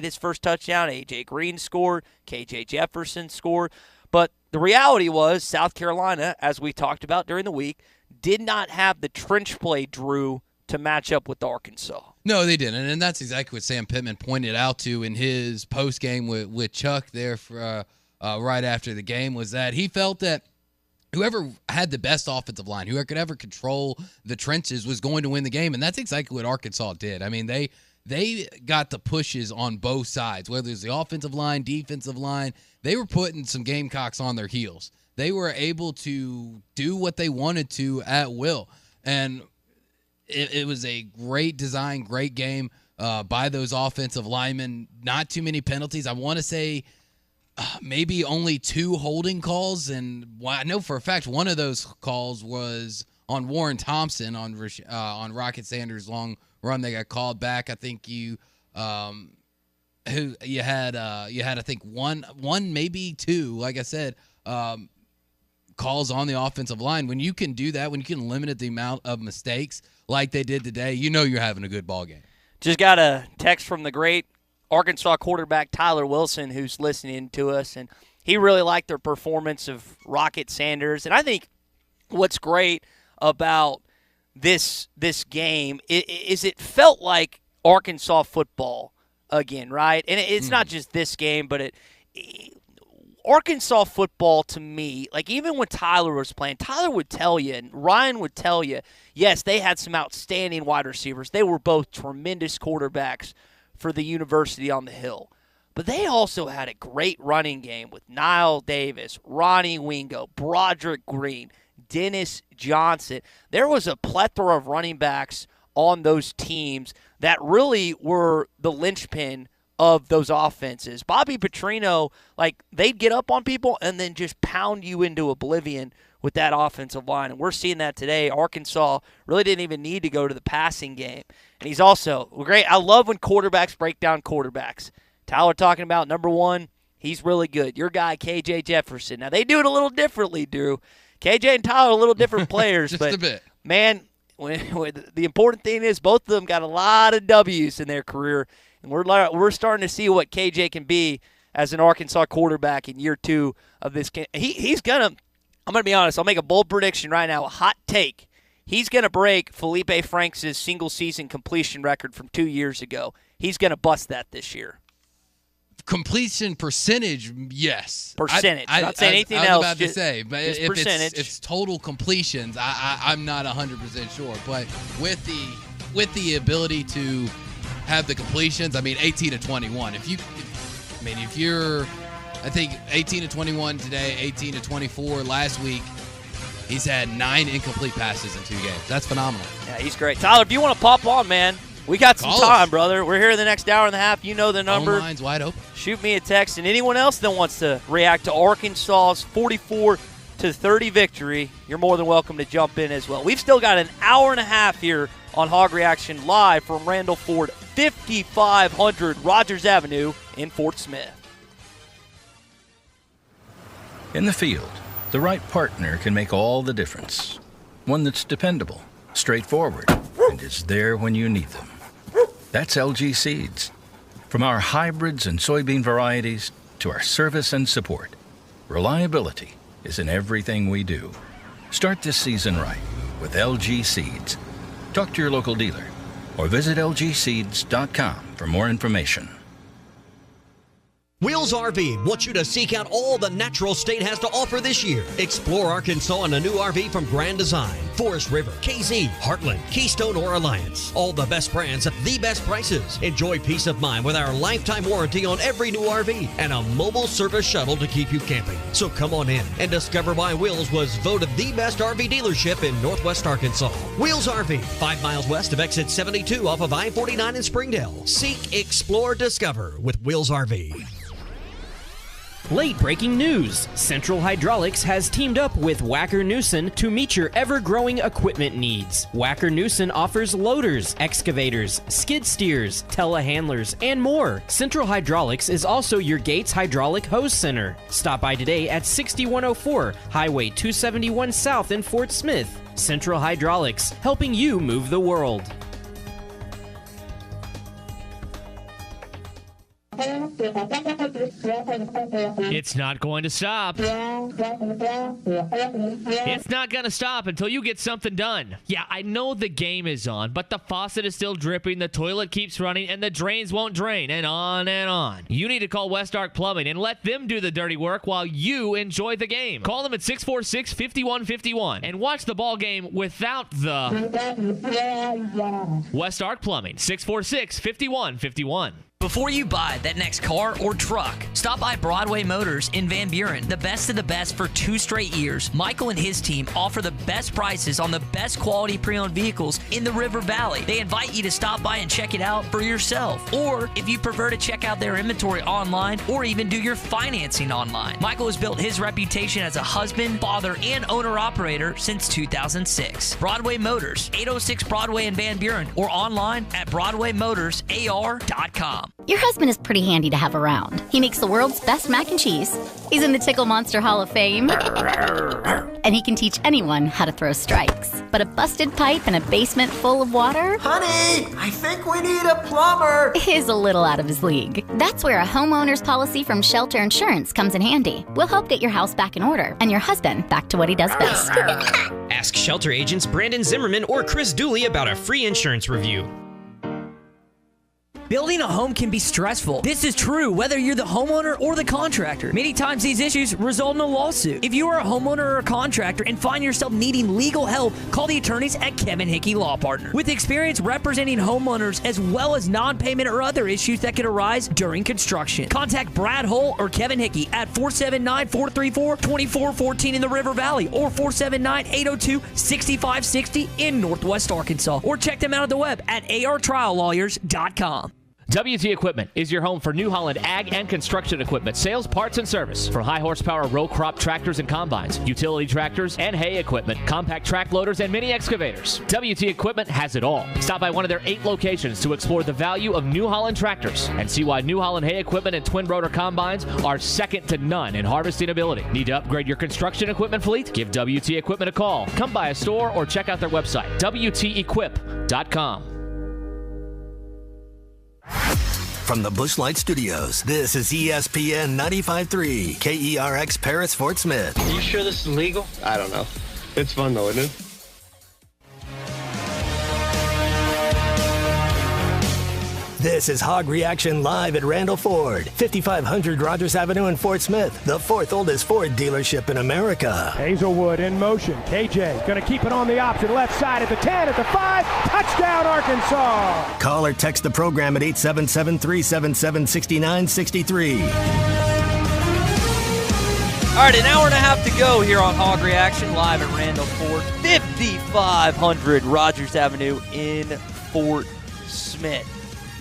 his first touchdown. A.J. Green scored. K.J. Jefferson scored. But the reality was South Carolina, as we talked about during the week, did not have the trench play, Drew, to match up with Arkansas. No, they didn't, and that's exactly what Sam Pittman pointed out to in his post-game with Chuck there for right after the game, was that he felt that whoever had the best offensive line, whoever could ever control the trenches was going to win the game, and that's exactly what Arkansas did. I mean, they got the pushes on both sides, whether it's the offensive line, defensive line. They were putting some Gamecocks on their heels. They were able to do what they wanted to at will, and it was a great design, great game by those offensive linemen. Not too many penalties. I want to say maybe only 2 holding calls, and I know for a fact one of those calls was on Warren Thompson on Rocket Sanders' long run. They got called back. I think you had I think one maybe 2. Like I said. Calls on the offensive line. When you can do that, when you can limit the amount of mistakes like they did today, you know you're having a good ball game. Just got a text from the great Arkansas quarterback Tyler Wilson, who's listening to us, and he really liked their performance of Rocket Sanders. And I think what's great about this game is it felt like Arkansas football again, right? And it's not just this game, but Arkansas football, to me, like even when Tyler was playing, Tyler would tell you and Ryan would tell you, yes, they had some outstanding wide receivers. They were both tremendous quarterbacks for the University on the Hill. But they also had a great running game with Niall Davis, Ronnie Wingo, Broderick Green, Dennis Johnson. There was a plethora of running backs on those teams that really were the linchpin of those offenses. Bobby Petrino, like, they'd get up on people and then just pound you into oblivion with that offensive line. And we're seeing that today. Arkansas really didn't even need to go to the passing game. And he's also great. I love when quarterbacks break down quarterbacks. Tyler talking about number 1, he's really good. Your guy, K.J. Jefferson. Now, they do it a little differently, Drew. K.J. and Tyler are a little different players. Just but a bit. Man, when the important thing is both of them got a lot of W's in their career. And we're starting to see what KJ can be as an Arkansas quarterback in year 2 of this game. I'm going to be honest, I'll make a bold prediction right now, a hot take. He's going to break Felipe Franks' single-season completion record from 2 years ago. He's going to bust that this year. Completion percentage, yes. Percentage. Not saying anything else. I was about to say, but if percentage. it's total completions, I'm not 100% sure. But with the ability to have the completions, I mean, 18 to 21. If you're, I think 18 to 21 today, 18 to 24 last week. He's had 9 incomplete passes in 2 games. That's phenomenal. Yeah, he's great. Tyler, if you want to pop on, man, we got some time, brother. We're here in the next hour and a half. You know the number. Phone line's wide open. Shoot me a text. And anyone else that wants to react to Arkansas's 44-30 victory, you're more than welcome to jump in as well. We've still got an hour and a half here on Hog Reaction live from Randall Ford, 5500 Rogers Avenue in Fort Smith. In the field, the right partner can make all the difference. One that's dependable, straightforward, and is there when you need them. That's LG Seeds. From our hybrids and soybean varieties to our service and support, reliability is in everything we do. Start this season right with LG Seeds. Talk to your local dealer or visit lgseeds.com for more information. Wheels RV wants you to seek out all the natural state has to offer this year. Explore Arkansas in a new RV from Grand Design, Forest River, KZ, Heartland, Keystone, or Alliance. All the best brands at the best prices. Enjoy peace of mind with our lifetime warranty on every new RV and a mobile service shuttle to keep you camping. So come on in and discover why Wheels was voted the best RV dealership in Northwest Arkansas. Wheels RV, 5 miles west of exit 72 off of I-49 in Springdale. Seek, explore, discover with Wheels RV. Late breaking news. Central Hydraulics has teamed up with Wacker Neuson to meet your ever-growing equipment needs. Wacker Neuson offers loaders, excavators, skid steers, telehandlers, and more. Central Hydraulics is also your Gates Hydraulic Hose Center. Stop by today at 6104 Highway 271 South in Fort Smith. Central Hydraulics, helping you move the world. It's not going to stop. It's not going to stop until you get something done. Yeah, I know the game is on, but the faucet is still dripping, the toilet keeps running, and the drains won't drain, and on and on. You need to call West Ark Plumbing and let them do the dirty work while you enjoy the game. Call them at 646-5151 and watch the ball game without the West Ark Plumbing, 646-5151. Before you buy that next car or truck, stop by Broadway Motors in Van Buren. The best of the best for 2 straight years. Michael and his team offer the best prices on the best quality pre-owned vehicles in the River Valley. They invite you to stop by and check it out for yourself. Or if you prefer to check out their inventory online or even do your financing online. Michael has built his reputation as a husband, father, and owner-operator since 2006. Broadway Motors, 806 Broadway in Van Buren, or online at BroadwayMotorsAR.com. Your husband is pretty handy to have around. He makes the world's best mac and cheese. He's in the Tickle Monster Hall of Fame. And he can teach anyone how to throw strikes. But a busted pipe in a basement full of water? Honey, I think we need a plumber. Is a little out of his league. That's where a homeowner's policy from Shelter Insurance comes in handy. We'll help get your house back in order and your husband back to what he does best. Ask Shelter agents Brandon Zimmerman or Chris Dooley about a free insurance review. Building a home can be stressful. This is true whether you're the homeowner or the contractor. Many times these issues result in a lawsuit. If you are a homeowner or a contractor and find yourself needing legal help, call the attorneys at Kevin Hickey Law Partners. With experience representing homeowners as well as non-payment or other issues that could arise during construction. Contact Brad Hull or Kevin Hickey at 479-434-2414 in the River Valley or 479-802-6560 in Northwest Arkansas. Or check them out on the web at artriallawyers.com. WT Equipment is your home for New Holland ag and construction equipment, sales, parts, and service. For high horsepower row crop tractors and combines, utility tractors and hay equipment, compact track loaders, and mini excavators. WT Equipment has it all. Stop by one of their 8 locations to explore the value of New Holland tractors and see why New Holland hay equipment and twin rotor combines are second to none in harvesting ability. Need to upgrade your construction equipment fleet? Give WT Equipment a call. Come by a store or check out their website, WTEquip.com. From the Bushlight Studios, this is ESPN 95.3, KERX Paris, Fort Smith. Are you sure this is legal? I don't know. It's fun though, isn't it? This is Hog Reaction live at Randall Ford, 5500 Rogers Avenue in Fort Smith, the 4th oldest Ford dealership in America. Hazelwood in motion. KJ going to keep it on the option. Left side at the 10, at the 5. Touchdown, Arkansas. Call or text the program at 877-377-6963. All right, an hour and a half to go here on Hog Reaction live at Randall Ford, 5500 Rogers Avenue in Fort Smith.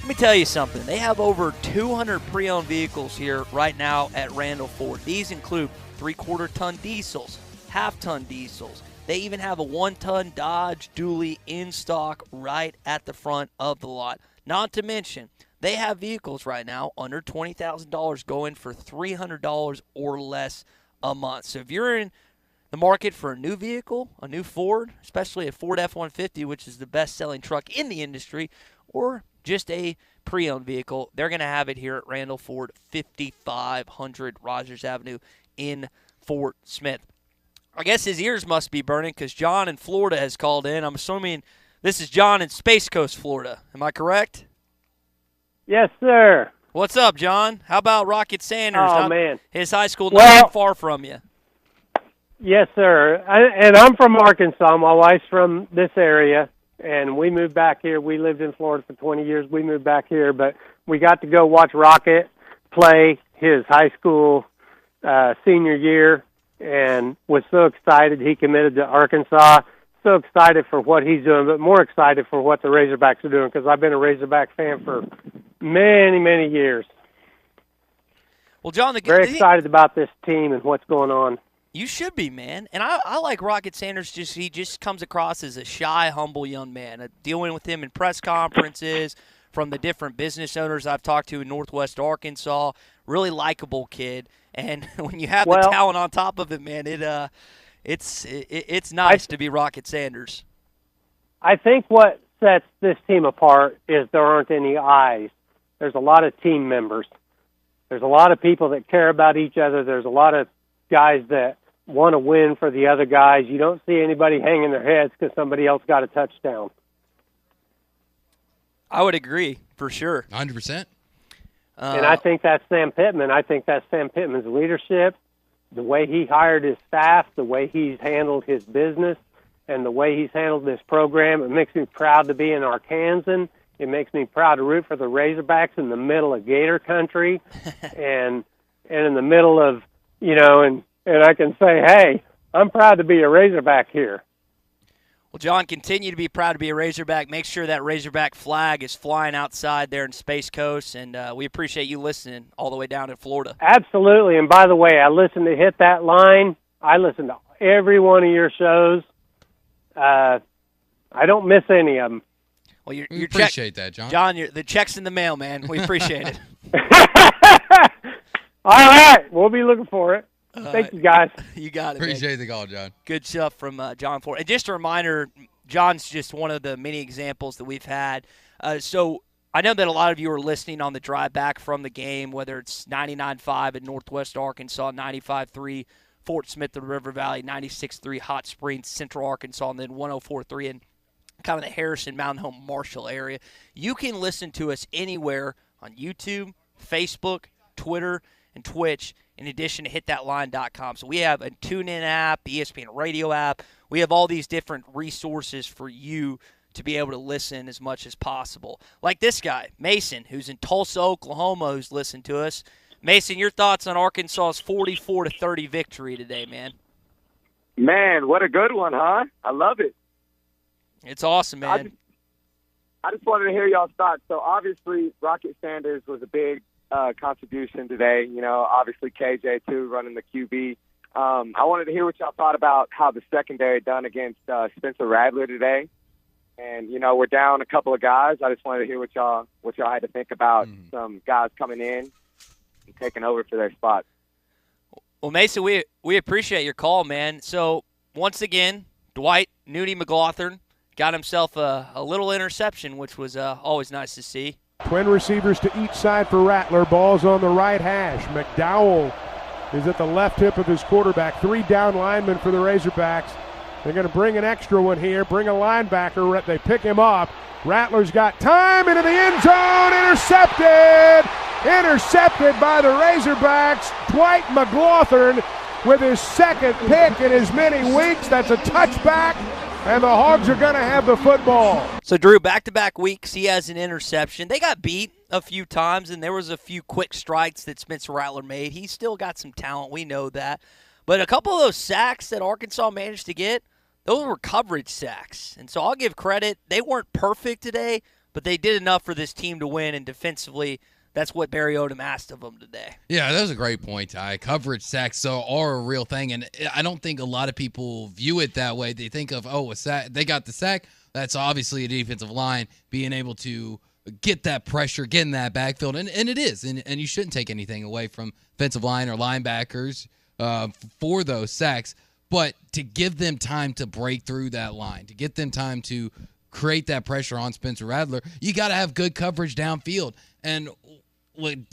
Let me tell you something. They have over 200 pre-owned vehicles here right now at Randall Ford. These include 3/4-ton diesels, half-ton diesels. They even have a 1-ton Dodge Dually in stock right at the front of the lot. Not to mention, they have vehicles right now under $20,000 going for $300 or less a month. So if you're in the market for a new vehicle, a new Ford, especially a Ford F-150, which is the best-selling truck in the industry, or just a pre-owned vehicle, they're going to have it here at Randall Ford, 5500 Rogers Avenue in Fort Smith. I guess his ears must be burning because John in Florida has called in. I'm assuming this is John in Space Coast, Florida. Am I correct? Yes, sir. What's up, John? How about Rocket Sanders? Oh, man. His high school not far from you. Yes, sir. And I'm from Arkansas. My wife's from this area, and we moved back here. We lived in Florida for 20 years. We moved back here, but we got to go watch Rocket play his high school senior year and was so excited he committed to Arkansas. So excited for what he's doing, but more excited for what the Razorbacks are doing because I've been a Razorback fan for many, many years. Well, John, very excited about this team and what's going on. You should be, man. And I like Rocket Sanders. He just comes across as a shy, humble young man. Dealing with him in press conferences from the different business owners I've talked to in Northwest Arkansas, really likable kid. And when you have the talent on top of it, man, it's nice to be Rocket Sanders. I think what sets this team apart is there aren't any eyes. There's a lot of team members. There's a lot of people that care about each other. There's a lot of guys that want to win for the other guys. You don't see anybody hanging their heads because somebody else got a touchdown. I would agree, for sure. 100%. And I think that's Sam Pittman. I think that's Sam Pittman's leadership, the way he hired his staff, the way he's handled his business, and the way he's handled this program. It makes me proud to be an Arkansan. It makes me proud to root for the Razorbacks in the middle of Gator country and in the middle of, and I can say, hey, I'm proud to be a Razorback here. Well, John, continue to be proud to be a Razorback. Make sure that Razorback flag is flying outside there in Space Coast, and we appreciate you listening all the way down in Florida. Absolutely. And by the way, I listen to Hit That Line. I listen to every one of your shows. I don't miss any of them. Well, we appreciate that, John. John, the check's in the mail, man. We appreciate it. All right. We'll be looking for it. Thank you, guys. You got it. Appreciate the call, John. Good stuff from John Ford. And just a reminder, John's just one of the many examples that we've had. So I know that a lot of you are listening on the drive back from the game, whether it's 99.5 in Northwest Arkansas, 95.3 Fort Smith, the River Valley, 96.3 Hot Springs, Central Arkansas, and then 104.3 in kind of the Harrison, Mountain Home, Marshall area. You can listen to us anywhere on YouTube, Facebook, Twitter, and Twitch, in addition to hitthatline.com. So we have a TuneIn app, ESPN Radio app. We have all these different resources for you to be able to listen as much as possible. Like this guy, Mason, who's in Tulsa, Oklahoma, who's listened to us. Mason, your thoughts on Arkansas's 44-30 victory today, man? Man, what a good one, huh? I love it. It's awesome, man. I just wanted to hear y'all's thoughts. So obviously, Rocket Sanders was a big contribution today. Obviously KJ too, running the QB. I wanted to hear what y'all thought about how the secondary done against Spencer Rattler today. And we're down a couple of guys. I just wanted to hear what y'all had to think about some guys coming in and taking over for their spot. Well, Mason, we appreciate your call, man. So once again, Dwight Nudie McLaughlin got himself a little interception, which was always nice to see. Twin receivers to each side for Rattler. Ball's on the right hash. McDowell is at the left hip of his quarterback. 3 down linemen for the Razorbacks. They're going to bring an extra one here, bring a linebacker. They pick him up. Rattler's got time into the end zone. Intercepted! Intercepted by the Razorbacks. Dwight McLaughlin with his second pick in as many weeks. That's a touchback. And the Hogs are going to have the football. So, Drew, back-to-back weeks, he has an interception. They got beat a few times, and there was a few quick strikes that Spencer Rattler made. He's still got some talent. We know that. But a couple of those sacks that Arkansas managed to get, those were coverage sacks. And so I'll give credit. They weren't perfect today, but they did enough for this team to win, and defensively, that's what Barry Odom asked of them today. Yeah, that was a great point, Ty. Coverage sacks are a real thing, and I don't think a lot of people view it that way. They think of, a sack. They got the sack. That's obviously a defensive line being able to get that pressure, get in that backfield, and it is. And you shouldn't take anything away from defensive line or linebackers for those sacks, but to give them time to break through that line, to get them time to create that pressure on Spencer Rattler, you got to have good coverage downfield. And playing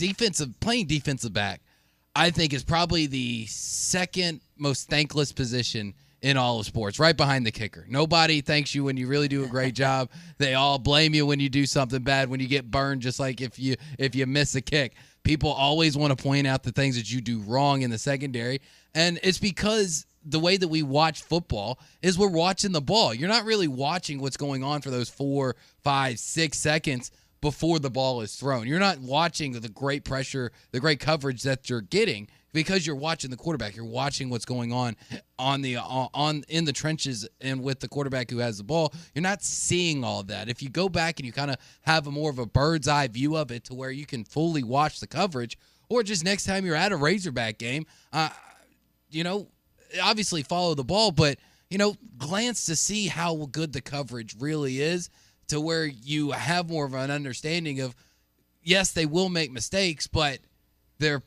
defensive back, I think is probably the second most thankless position in all of sports, right behind the kicker. Nobody thanks you when you really do a great job. They all blame you when you do something bad, when you get burned, just like if you miss a kick. People always want to point out the things that you do wrong in the secondary, and it's because the way that we watch football is we're watching the ball. You're not really watching what's going on for those 4, 5, 6 seconds before the ball is thrown. You're not watching the great pressure, the great coverage that you're getting because you're watching the quarterback. You're watching what's going on in the trenches and with the quarterback who has the ball. You're not seeing all that. If you go back and you kind of have more of a bird's eye view of it to where you can fully watch the coverage, or just next time you're at a Razorback game, obviously follow the ball, but, glance to see how good the coverage really is, to where you have more of an understanding of, yes, they will make mistakes, but the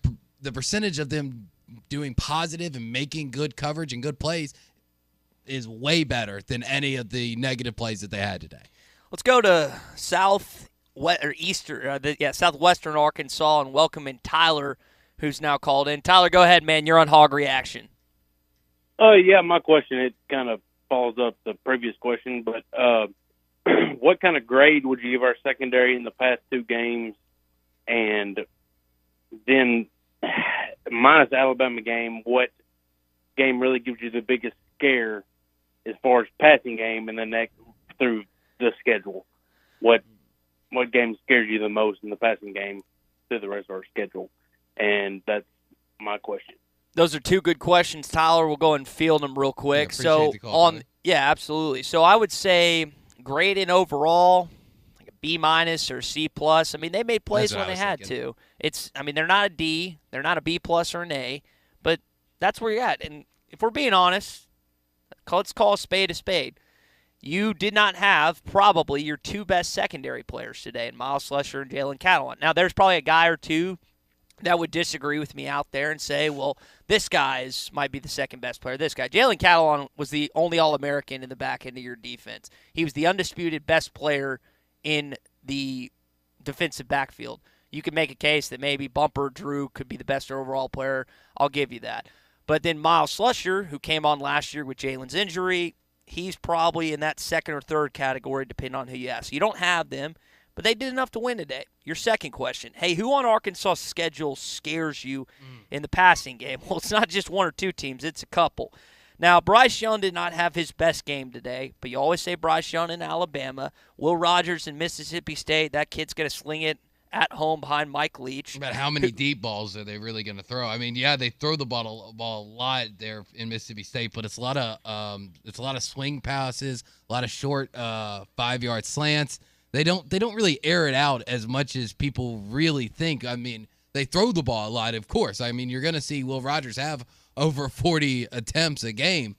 percentage of them doing positive and making good coverage and good plays is way better than any of the negative plays that they had today. Let's go to southwestern Arkansas and welcome in Tyler, who's now called in. Tyler, go ahead, man. You're on Hog Reaction. Yeah, my question, it kind of follows up the previous question, but what kind of grade would you give our secondary in the past 2 games? And then minus the Alabama game, what game really gives you the biggest scare as far as passing game and the next through the schedule? What game scares you the most in the passing game through the rest of our schedule? And that's my question. Those are 2 good questions, Tyler. We'll go and field them real quick. Absolutely. So I would say grade in overall, like a B- or a C+. I mean, they made plays when they had to. They're not a D, they're not a B+ or an A, but that's where you're at. And if we're being honest, let's call a spade. You did not have probably your 2 best secondary players today, in Miles Slusher and Jalen Catalon. Now, there's probably a guy or two that would disagree with me out there and say, well, this guy might be the second best player. This guy, Jalen Catalon, was the only All-American in the back end of your defense. He was the undisputed best player in the defensive backfield. You could make a case that maybe Bumper Drew could be the best overall player. I'll give you that. But then Miles Slusher, who came on last year with Jalen's injury, he's probably in that second or third category, depending on who you ask. You don't have them, but they did enough to win today. Your second question, hey, who on Arkansas' schedule scares you in the passing game? Well, it's not just 1 or 2 teams. It's a couple. Now, Bryce Young did not have his best game today, but you always say Bryce Young in Alabama. Will Rogers in Mississippi State, that kid's going to sling it at home behind Mike Leach. But how many deep balls are they really going to throw? I mean, yeah, they throw the ball a lot there in Mississippi State, but it's a lot of swing passes, a lot of short 5-yard slants. They don't really air it out as much as people really think. I mean, they throw the ball a lot, of course. I mean, you're going to see Will Rogers have over 40 attempts a game,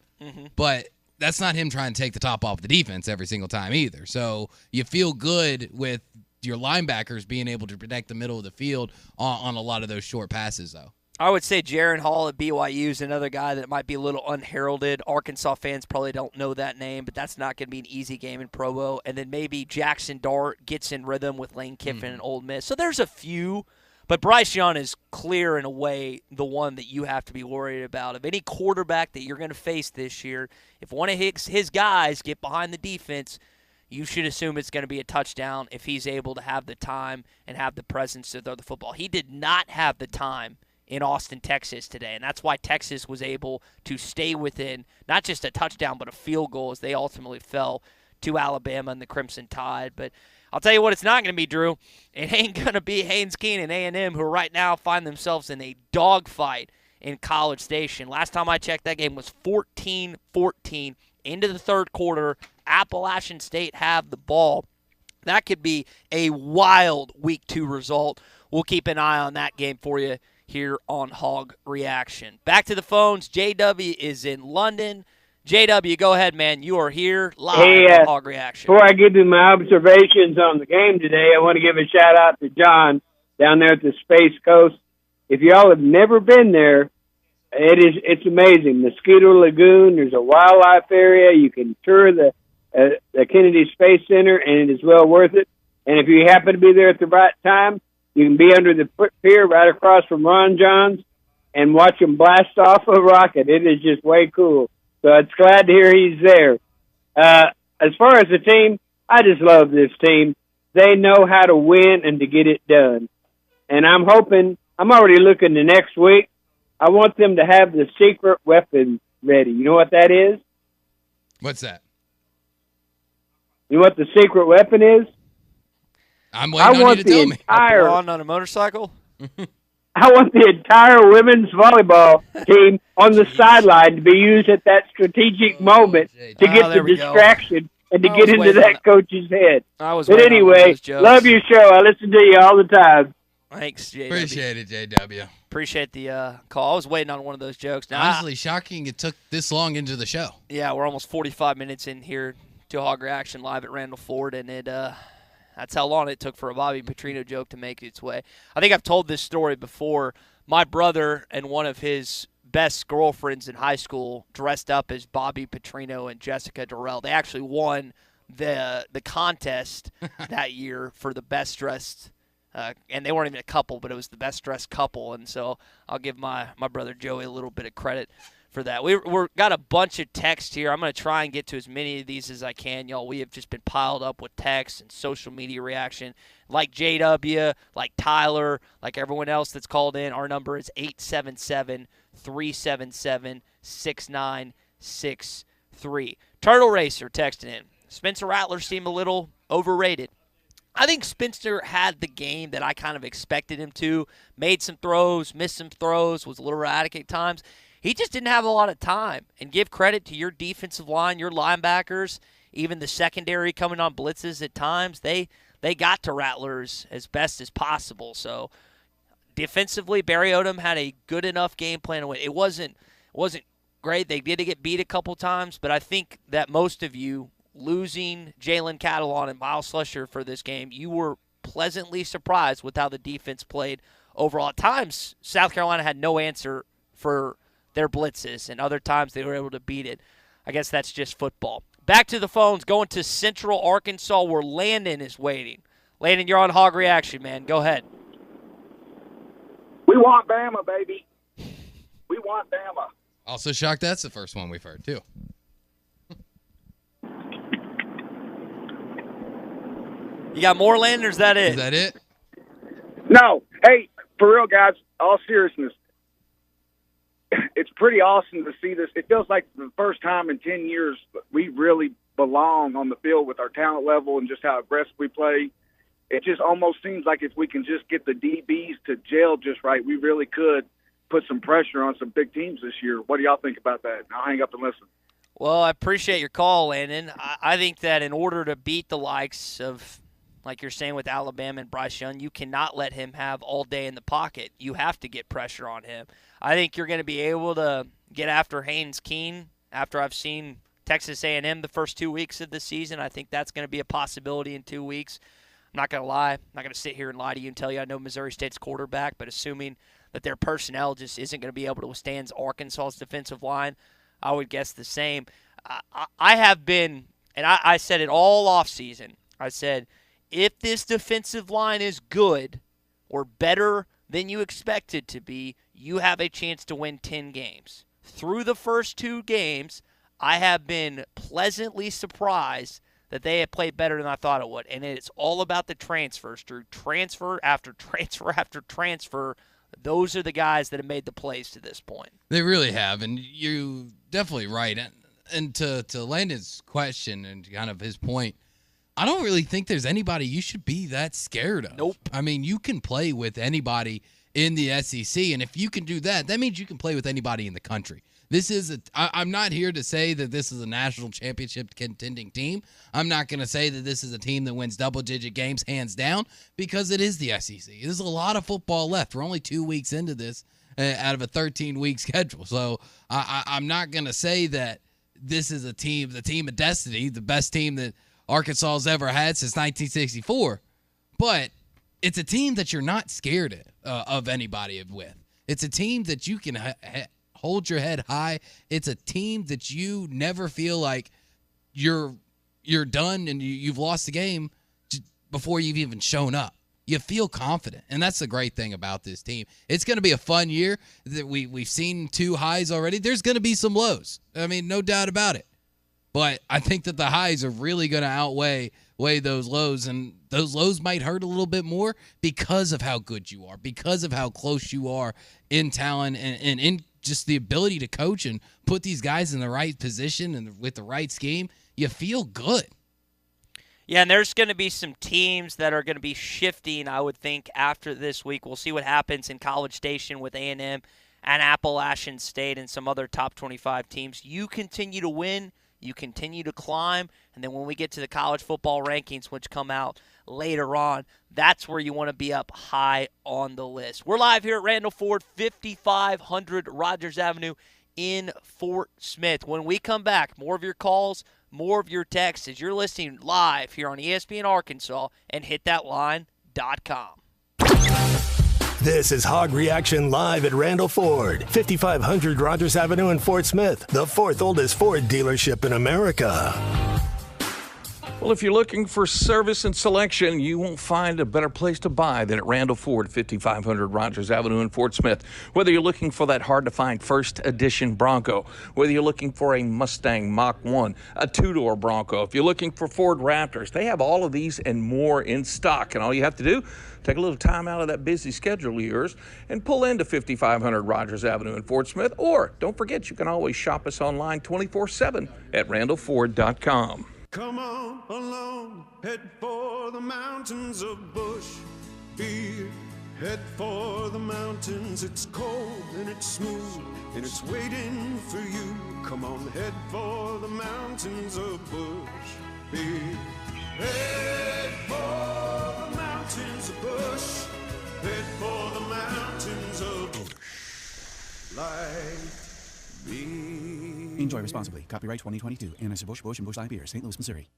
but that's not him trying to take the top off the defense every single time either. So you feel good with your linebackers being able to protect the middle of the field on a lot of those short passes, though. I would say Jaron Hall at BYU is another guy that might be a little unheralded. Arkansas fans probably don't know that name, but that's not going to be an easy game in Provo. And then maybe Jackson Dart gets in rhythm with Lane Kiffin and Ole Miss. So there's a few, but Bryce Young is clear in a way the one that you have to be worried about. Of any quarterback that you're going to face this year, if one of his guys get behind the defense, you should assume it's going to be a touchdown if he's able to have the time and have the presence to throw the football. He did not have the time in Austin, Texas today, and that's why Texas was able to stay within not just a touchdown but a field goal as they ultimately fell to Alabama and the Crimson Tide. But I'll tell you what, it's not going to be, Drew. It ain't going to be Haynes King and A&M, who right now find themselves in a dogfight in College Station. Last time I checked, that game was 14-14 into the third quarter. Appalachian State have the ball. That could be a wild Week 2 result. We'll keep an eye on that game for you here on Hog Reaction. Back to the phones. JW is in London. JW, go ahead, man. You are here live on Hog Reaction. Before I give you my observations on the game today, I want to give a shout-out to John down there at the Space Coast. If y'all have never been there, it's amazing. Mosquito Lagoon, there's a wildlife area. You can tour the Kennedy Space Center, and it is well worth it. And if you happen to be there at the right time, you can be under the pier right across from Ron John's and watch him blast off a rocket. It is just way cool. So it's glad to hear he's there. As far as the team, I just love this team. They know how to win and to get it done. And I'm already looking to next week. I want them to have the secret weapon ready. You know what that is? What's that? You know what the secret weapon is? I'm waiting on you to tell me. On a motorcycle? I want the entire women's volleyball team on the sideline to be used at that strategic moment to get the distraction and to get into that coach's head. But anyway, love your show. I listen to you all the time. Thanks, JW. Appreciate it, JW. Appreciate the call. I was waiting on one of those jokes. Now, honestly, shocking it took this long into the show. Yeah, we're almost 45 minutes in here to Hog Reaction live at Randall Ford, and that's how long it took for a Bobby Petrino joke to make its way. I think I've told this story before. My brother and one of his best girlfriends in high school dressed up as Bobby Petrino and Jessica Durrell. They actually won the contest that year for the best dressed, and they weren't even a couple, but it was the best dressed couple. And so I'll give my brother Joey a little bit of credit for that. We're got a bunch of text here. I'm going to try and get to as many of these as I can, y'all. We have just been piled up with texts and social media reaction. Like JW, like Tyler, like everyone else that's called in, our number is 877-377-6963. Turtle Racer texting in. Spencer Rattler seemed a little overrated. I think Spencer had the game that I kind of expected him to. Made some throws, missed some throws, was a little erratic at times. He just didn't have a lot of time. And give credit to your defensive line, your linebackers, even the secondary coming on blitzes at times. They got to Rattlers as best as possible. So defensively, Barry Odom had a good enough game plan to win. It wasn't great. They did get beat a couple times, but I think that most of you losing Jalen Catalon and Miles Slusher for this game, you were pleasantly surprised with how the defense played overall. At times, South Carolina had no answer for their blitzes, and other times they were able to beat it. I guess that's just football. Back to the phones, going to Central Arkansas where Landon is waiting. Landon, you're on Hog Reaction, man. Go ahead. We want Bama, baby. We want Bama. Also shocked that's the first one we've heard, too. You got more, Landon, or is that it? Is that it? No. Hey, for real, guys, all seriousness, it's pretty awesome to see this. It feels like the first time in 10 years we really belong on the field with our talent level and just how aggressive we play. It just almost seems like if we can just get the DBs to gel just right, we really could put some pressure on some big teams this year. What do y'all think about that? I'll hang up and listen. Well, I appreciate your call, Landon. I think that in order to beat the likes of, like you're saying with Alabama and Bryce Young, you cannot let him have all day in the pocket. You have to get pressure on him. I think you're going to be able to get after Haynes Keene after I've seen Texas A&M the first 2 weeks of the season. I think that's going to be a possibility in 2 weeks. I'm not going to lie. I'm not going to sit here and lie to you and tell you I know Missouri State's quarterback, but assuming that their personnel just isn't going to be able to withstand Arkansas's defensive line, I would guess the same. I have been, and I said it all offseason, I said, if this defensive line is good or better than you expect it to be, you have a chance to win 10 games. Through the first 2 games, I have been pleasantly surprised that they have played better than I thought it would. And it's all about the transfers. Through transfer after transfer after transfer, those are the guys that have made the plays to this point. They really have, and you're definitely right. And to Landon's question and kind of his point, I don't really think there's anybody you should be that scared of. Nope. I mean, you can play with anybody in the SEC, and if you can do that, that means you can play with anybody in the country. I'm not here to say that this is a national championship contending team. I'm not going to say that this is a team that wins double-digit games hands down because it is the SEC. There's a lot of football left. We're only 2 weeks into this out of a 13-week schedule. So I'm not going to say that this is the team of destiny, the best team that Arkansas has ever had since 1964. But it's a team that you're not scared of anybody with. It's a team that you can hold your head high. It's a team that you never feel like you're done and you've lost the game before you've even shown up. you feel confident. And that's the great thing about this team. It's going to be a fun year. We've seen 2 highs already. There's going to be some lows. I mean, no doubt about it. But I think that the highs are really going to outweigh those lows, and those lows might hurt a little bit more because of how good you are, because of how close you are in talent and in just the ability to coach and put these guys in the right position and with the right scheme. You feel good. Yeah, and there's going to be some teams that are going to be shifting, I would think, after this week. We'll see what happens in College Station with A&M and Appalachian State and some other top 25 teams. You continue to win. You continue to climb, and then when we get to the college football rankings, which come out later on, that's where you want to be up high on the list. We're live here at Randall Ford, 5500 Rogers Avenue in Fort Smith. When we come back, more of your calls, more of your texts as you're listening live here on ESPN Arkansas and hitthatline.com. This is Hog Reaction live at Randall Ford, 5500 Rogers Avenue in Fort Smith, the 4th oldest Ford dealership in America. Well, if you're looking for service and selection, you won't find a better place to buy than at Randall Ford, 5500 Rogers Avenue in Fort Smith. Whether you're looking for that hard-to-find first edition Bronco, whether you're looking for a Mustang Mach-1, a two-door Bronco, if you're looking for Ford Raptors, they have all of these and more in stock. And all you have to do, take a little time out of that busy schedule of yours and pull into 5500 Rogers Avenue in Fort Smith. Or don't forget, you can always shop us online 24/7 at randallford.com. Come on along, head for the mountains of Bush Beer. Head for the mountains, it's cold and it's smooth and it's waiting for you. Come on, head for the mountains of Bush Beer. Head for the mountains of Bush. Head for the mountains of Bush. Like me. Enjoy responsibly. Copyright 2022. Anheuser-Busch, Busch, and Busch Light Beer, St. Louis, Missouri.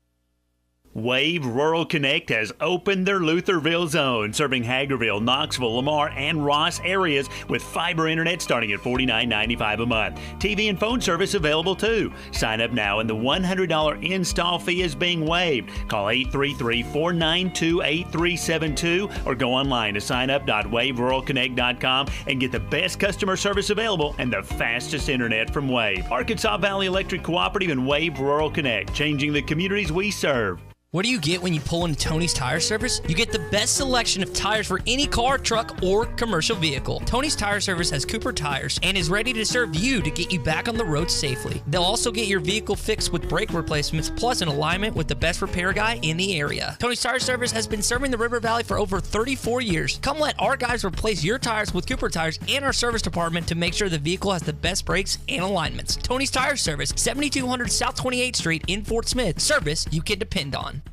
Wave Rural Connect has opened their Lutherville zone, serving Hagerville, Knoxville, Lamar, and Ross areas with fiber internet starting at $49.95 a month. TV and phone service available too. Sign up now and the $100 install fee is being waived. Call 833-492-8372 or go online to signup.waveruralconnect.com and get the best customer service available and the fastest internet from Wave. Arkansas Valley Electric Cooperative and Wave Rural Connect, changing the communities we serve. What do you get when you pull into Tony's Tire Service? You get the best selection of tires for any car, truck, or commercial vehicle. Tony's Tire Service has Cooper tires and is ready to serve you to get you back on the road safely. They'll also get your vehicle fixed with brake replacements plus an alignment with the best repair guy in the area. Tony's Tire Service has been serving the River Valley for over 34 years. Come let our guys replace your tires with Cooper tires and our service department to make sure the vehicle has the best brakes and alignments. Tony's Tire Service, 7200 South 28th Street in Fort Smith. Service you can depend on.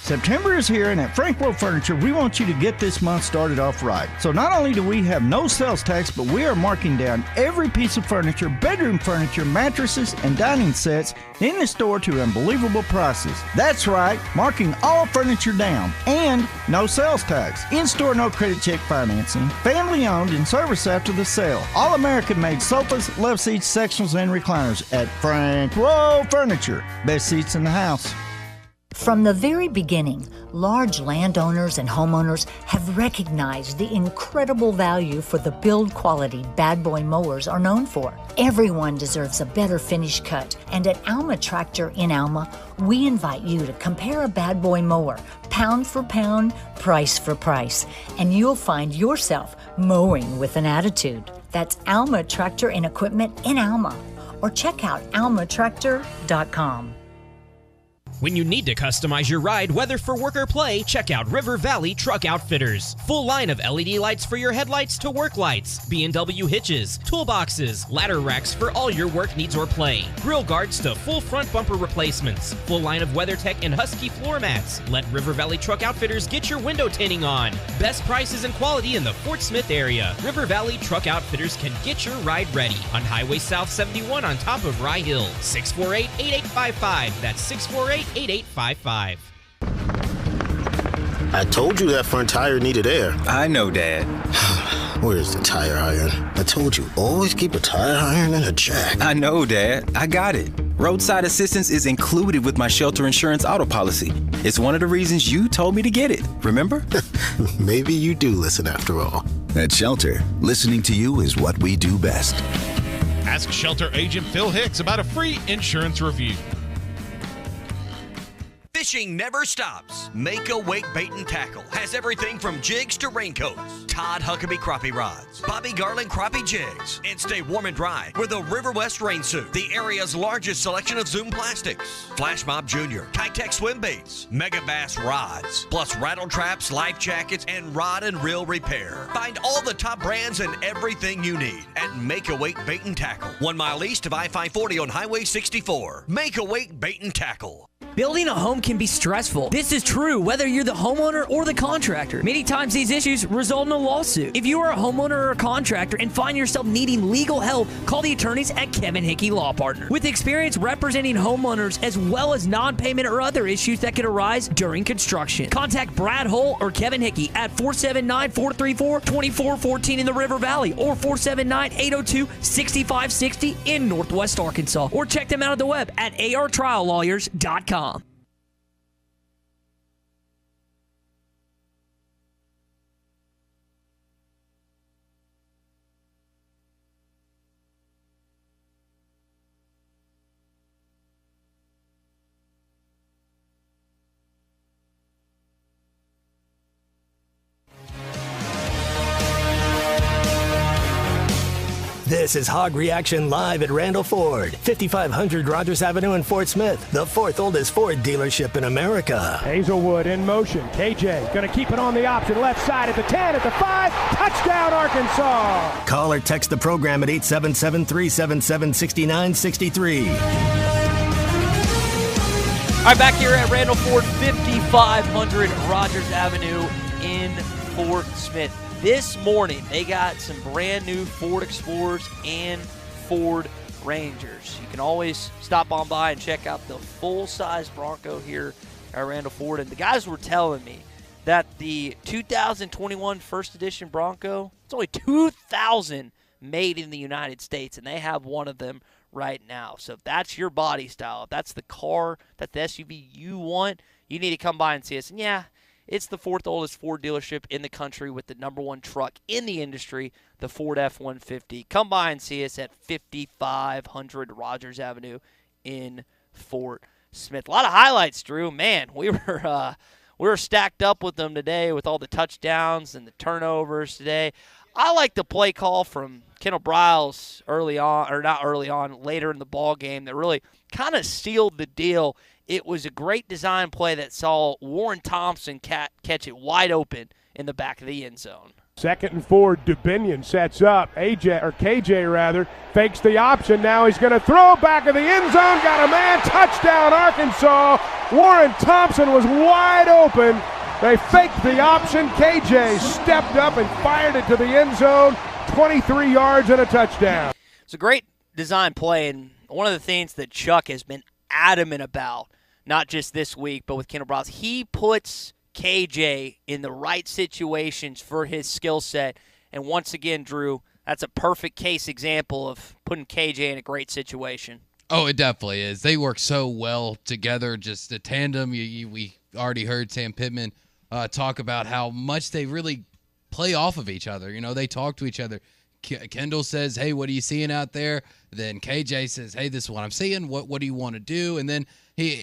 September is here, and at Frankwell Furniture, we want you to get this month started off right. So not only do we have no sales tax, but we are marking down every piece of furniture, bedroom furniture, mattresses, and dining sets in the store to unbelievable prices. That's right, marking all furniture down, and no sales tax. In-store, no credit check financing, family-owned and service after the sale. All American-made sofas, love seats, sectionals, and recliners at Frankwell Furniture. Best seats in the house. From the very beginning, large landowners and homeowners have recognized the incredible value for the build quality Bad Boy mowers are known for. Everyone deserves a better finish cut, and at Alma Tractor in Alma, we invite you to compare a Bad Boy mower, pound for pound, price for price, and you'll find yourself mowing with an attitude. That's Alma Tractor and Equipment in Alma, or check out almatractor.com. When you need to customize your ride, whether for work or play, check out River Valley Truck Outfitters. Full line of LED lights for your headlights to work lights, B&W hitches, toolboxes, ladder racks for all your work needs or play, grill guards to full front bumper replacements, full line of WeatherTech and Husky floor mats. Let River Valley Truck Outfitters get your window tinting on. Best prices and quality in the Fort Smith area. River Valley Truck Outfitters can get your ride ready on Highway South 71 on top of Rye Hill. 648-8855. That's 648-8855. I told you that front tire needed air. I know, Dad. Where's the tire iron? I told you, always keep a tire iron in a jack. I know, Dad. I got it. Roadside assistance is included with my shelter insurance auto policy. It's one of the reasons you told me to get it, remember? Maybe you do listen after all. At Shelter, listening to you is what we do best. Ask Shelter agent Phil Hicks about a free insurance review. Fishing never stops. Make a Wake Bait and Tackle has everything from jigs to raincoats, Todd Huckabee crappie rods, Bobby Garland crappie jigs, and stay warm and dry with a River West rain suit, the area's largest selection of Zoom plastics, Flash Mob Jr., Kitech swim baits, Mega Bass rods, plus rattle traps, life jackets, and rod and reel repair. Find all the top brands and everything you need at Make a Wake Bait and Tackle, 1 mile east of I-540 on Highway 64. Make a Wake Bait and Tackle. Building a home can be stressful. This is true whether you're the homeowner or the contractor. Many times these issues result in a lawsuit. If you are a homeowner or a contractor and find yourself needing legal help, call the attorneys at Kevin Hickey Law Partners. With experience representing homeowners as well as non-payment or other issues that could arise during construction. Contact Brad Hull or Kevin Hickey at 479-434-2414 in the River Valley or 479-802-6560 in Northwest Arkansas. Or check them out on the web at artriallawyers.com. This is Hog Reaction live at Randall Ford, 5500 Rogers Avenue in Fort Smith, the fourth oldest Ford dealership in America. Hazelwood in motion. KJ going to keep it on the option. Left side at the 10, at the 5. Touchdown, Arkansas. Call or text the program at 877-377-6963. All right, back here at Randall Ford, 5500 Rogers Avenue in Fort Smith. This morning, they got some brand new Ford Explorers and Ford Rangers. You can always stop on by and check out the full-size Bronco here at Randall Ford. And the guys were telling me that the 2021 first edition Bronco, it's only 2,000 made in the United States, and they have one of them right now. So if that's your body style, if that's the car, that's the SUV you want, you need to come by and see us. And yeah, it's the fourth oldest Ford dealership in the country with the #1 truck in the industry, the Ford F-150. Come by and see us at 5500 Rogers Avenue in Fort Smith. A lot of highlights, Drew. Man, we were stacked up with them today with all the touchdowns and the turnovers today. I like the play call from Kendall Briles later in the ball game that really kind of sealed the deal. It was a great design play that saw Warren Thompson catch it wide open in the back of the end zone. 2nd and 4, Dubinion sets up. KJ fakes the option. Now he's going to throw back of the end zone. Got a man. Touchdown, Arkansas. Warren Thompson was wide open. They faked the option. KJ stepped up and fired it to the end zone. 23 yards and a touchdown. It's a great design play, and one of the things that Chuck has been adamant about, not just this week, but with Kendall Briles, he puts KJ in the right situations for his skill set. And once again, Drew, that's a perfect case example of putting KJ in a great situation. Oh, it definitely is. They work so well together, just a tandem. We already heard Sam Pittman talk about how much they really play off of each other. You know, they talk to each other. Kendall says, hey, what are you seeing out there? Then KJ says, hey, this is what I'm seeing. What do you want to do? And then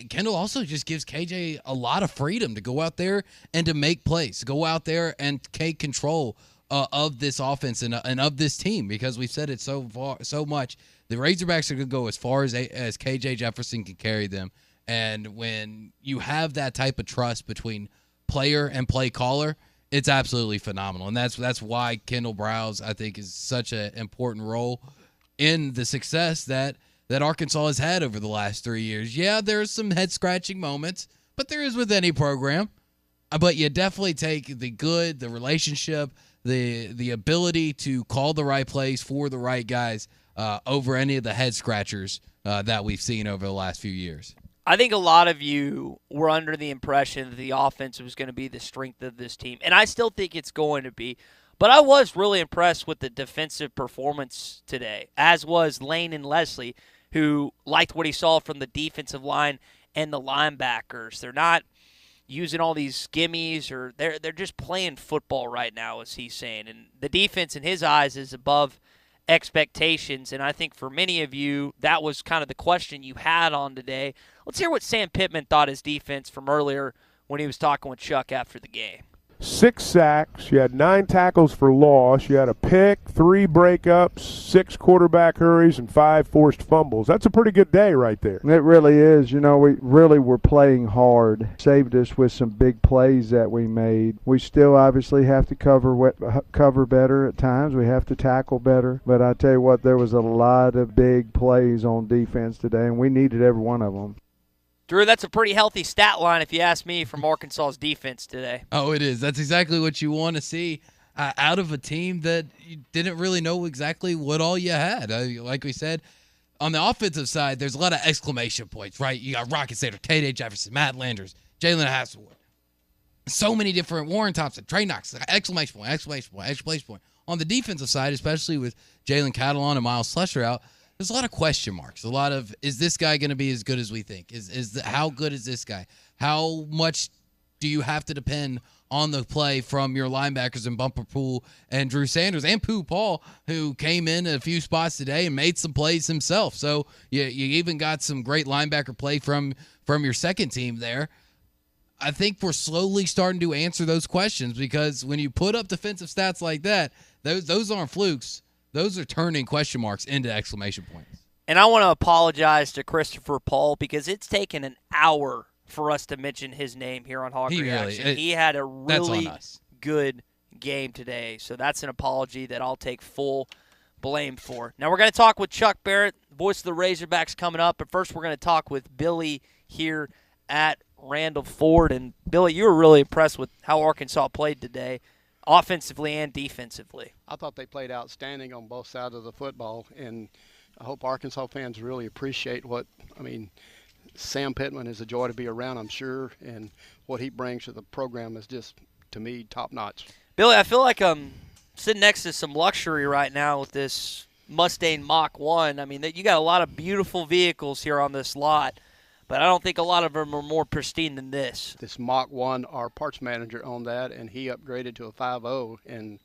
Kendall also just gives KJ a lot of freedom to go out there and to make plays, go out there and take control of this offense and of this team, because we've said it so much. The Razorbacks are going to go as far as KJ Jefferson can carry them. And when you have that type of trust between player and play caller, it's absolutely phenomenal. And that's why Kendall Briles, I think, is such an important role in the success that Arkansas has had over the last 3 years. Yeah, there's some head-scratching moments, but there is with any program. But you definitely take the good, the relationship, the ability to call the right plays for the right guys over any of the head-scratchers that we've seen over the last few years. I think a lot of you were under the impression that the offense was going to be the strength of this team, and I still think it's going to be. But I was really impressed with the defensive performance today, as was Lane and Leslie, who liked what he saw from the defensive line and the linebackers. They're not using all these gimmies, or they're just playing football right now, as he's saying. And the defense in his eyes is above expectations, and I think for many of you, that was kind of the question you had on today. Let's hear what Sam Pittman thought his defense from earlier when he was talking with Chuck after the game. 6 sacks, you had 9 tackles for loss, you had a pick, 3 breakups, 6 quarterback hurries, and 5 forced fumbles. That's a pretty good day right there. It really is. You know, we really were playing hard. Saved us with some big plays that we made. We still obviously have to cover better at times. We have to tackle better. But I tell you what, there was a lot of big plays on defense today, and we needed every one of them. Drew, that's a pretty healthy stat line, if you ask me, from Arkansas's defense today. Oh, it is. That's exactly what you want to see out of a team that you didn't really know exactly what all you had. Like we said, on the offensive side, there's a lot of exclamation points, right? You got Rocket Sater, K.J. Jefferson, Matt Landers, Jalen Hasselwood. So many different, Warren Thompson, Trey Knox, exclamation point, exclamation point, exclamation point. On the defensive side, especially with Jalen Catalon and Miles Slusher out, there's a lot of question marks. A lot of, is this guy going to be as good as we think? How good is this guy? How much do you have to depend on the play from your linebackers in Bumper Pool and Drew Sanders and Pooh Paul, who came in a few spots today and made some plays himself? So you even got some great linebacker play from your second team there. I think we're slowly starting to answer those questions, because when you put up defensive stats like that, those aren't flukes. Those are turning question marks into exclamation points. And I want to apologize to Christopher Paul, because it's taken an hour for us to mention his name here on Hog Reaction. He had a really good game today, so that's an apology that I'll take full blame for. Now we're going to talk with Chuck Barrett, voice of the Razorbacks, coming up. But first we're going to talk with Billy here at Randall Ford. And, Billy, you were really impressed with how Arkansas played today, offensively and defensively. I thought they played outstanding on both sides of the football, and I hope Arkansas fans really appreciate Sam Pittman is a joy to be around, I'm sure, and what he brings to the program is just, to me, top-notch. Billy, I feel like I'm sitting next to some luxury right now with this Mustang Mach-1. I mean, you got a lot of beautiful vehicles here on this lot, but I don't think a lot of them are more pristine than this. This Mach-1, our parts manager owned that, and he upgraded to a 5.0, and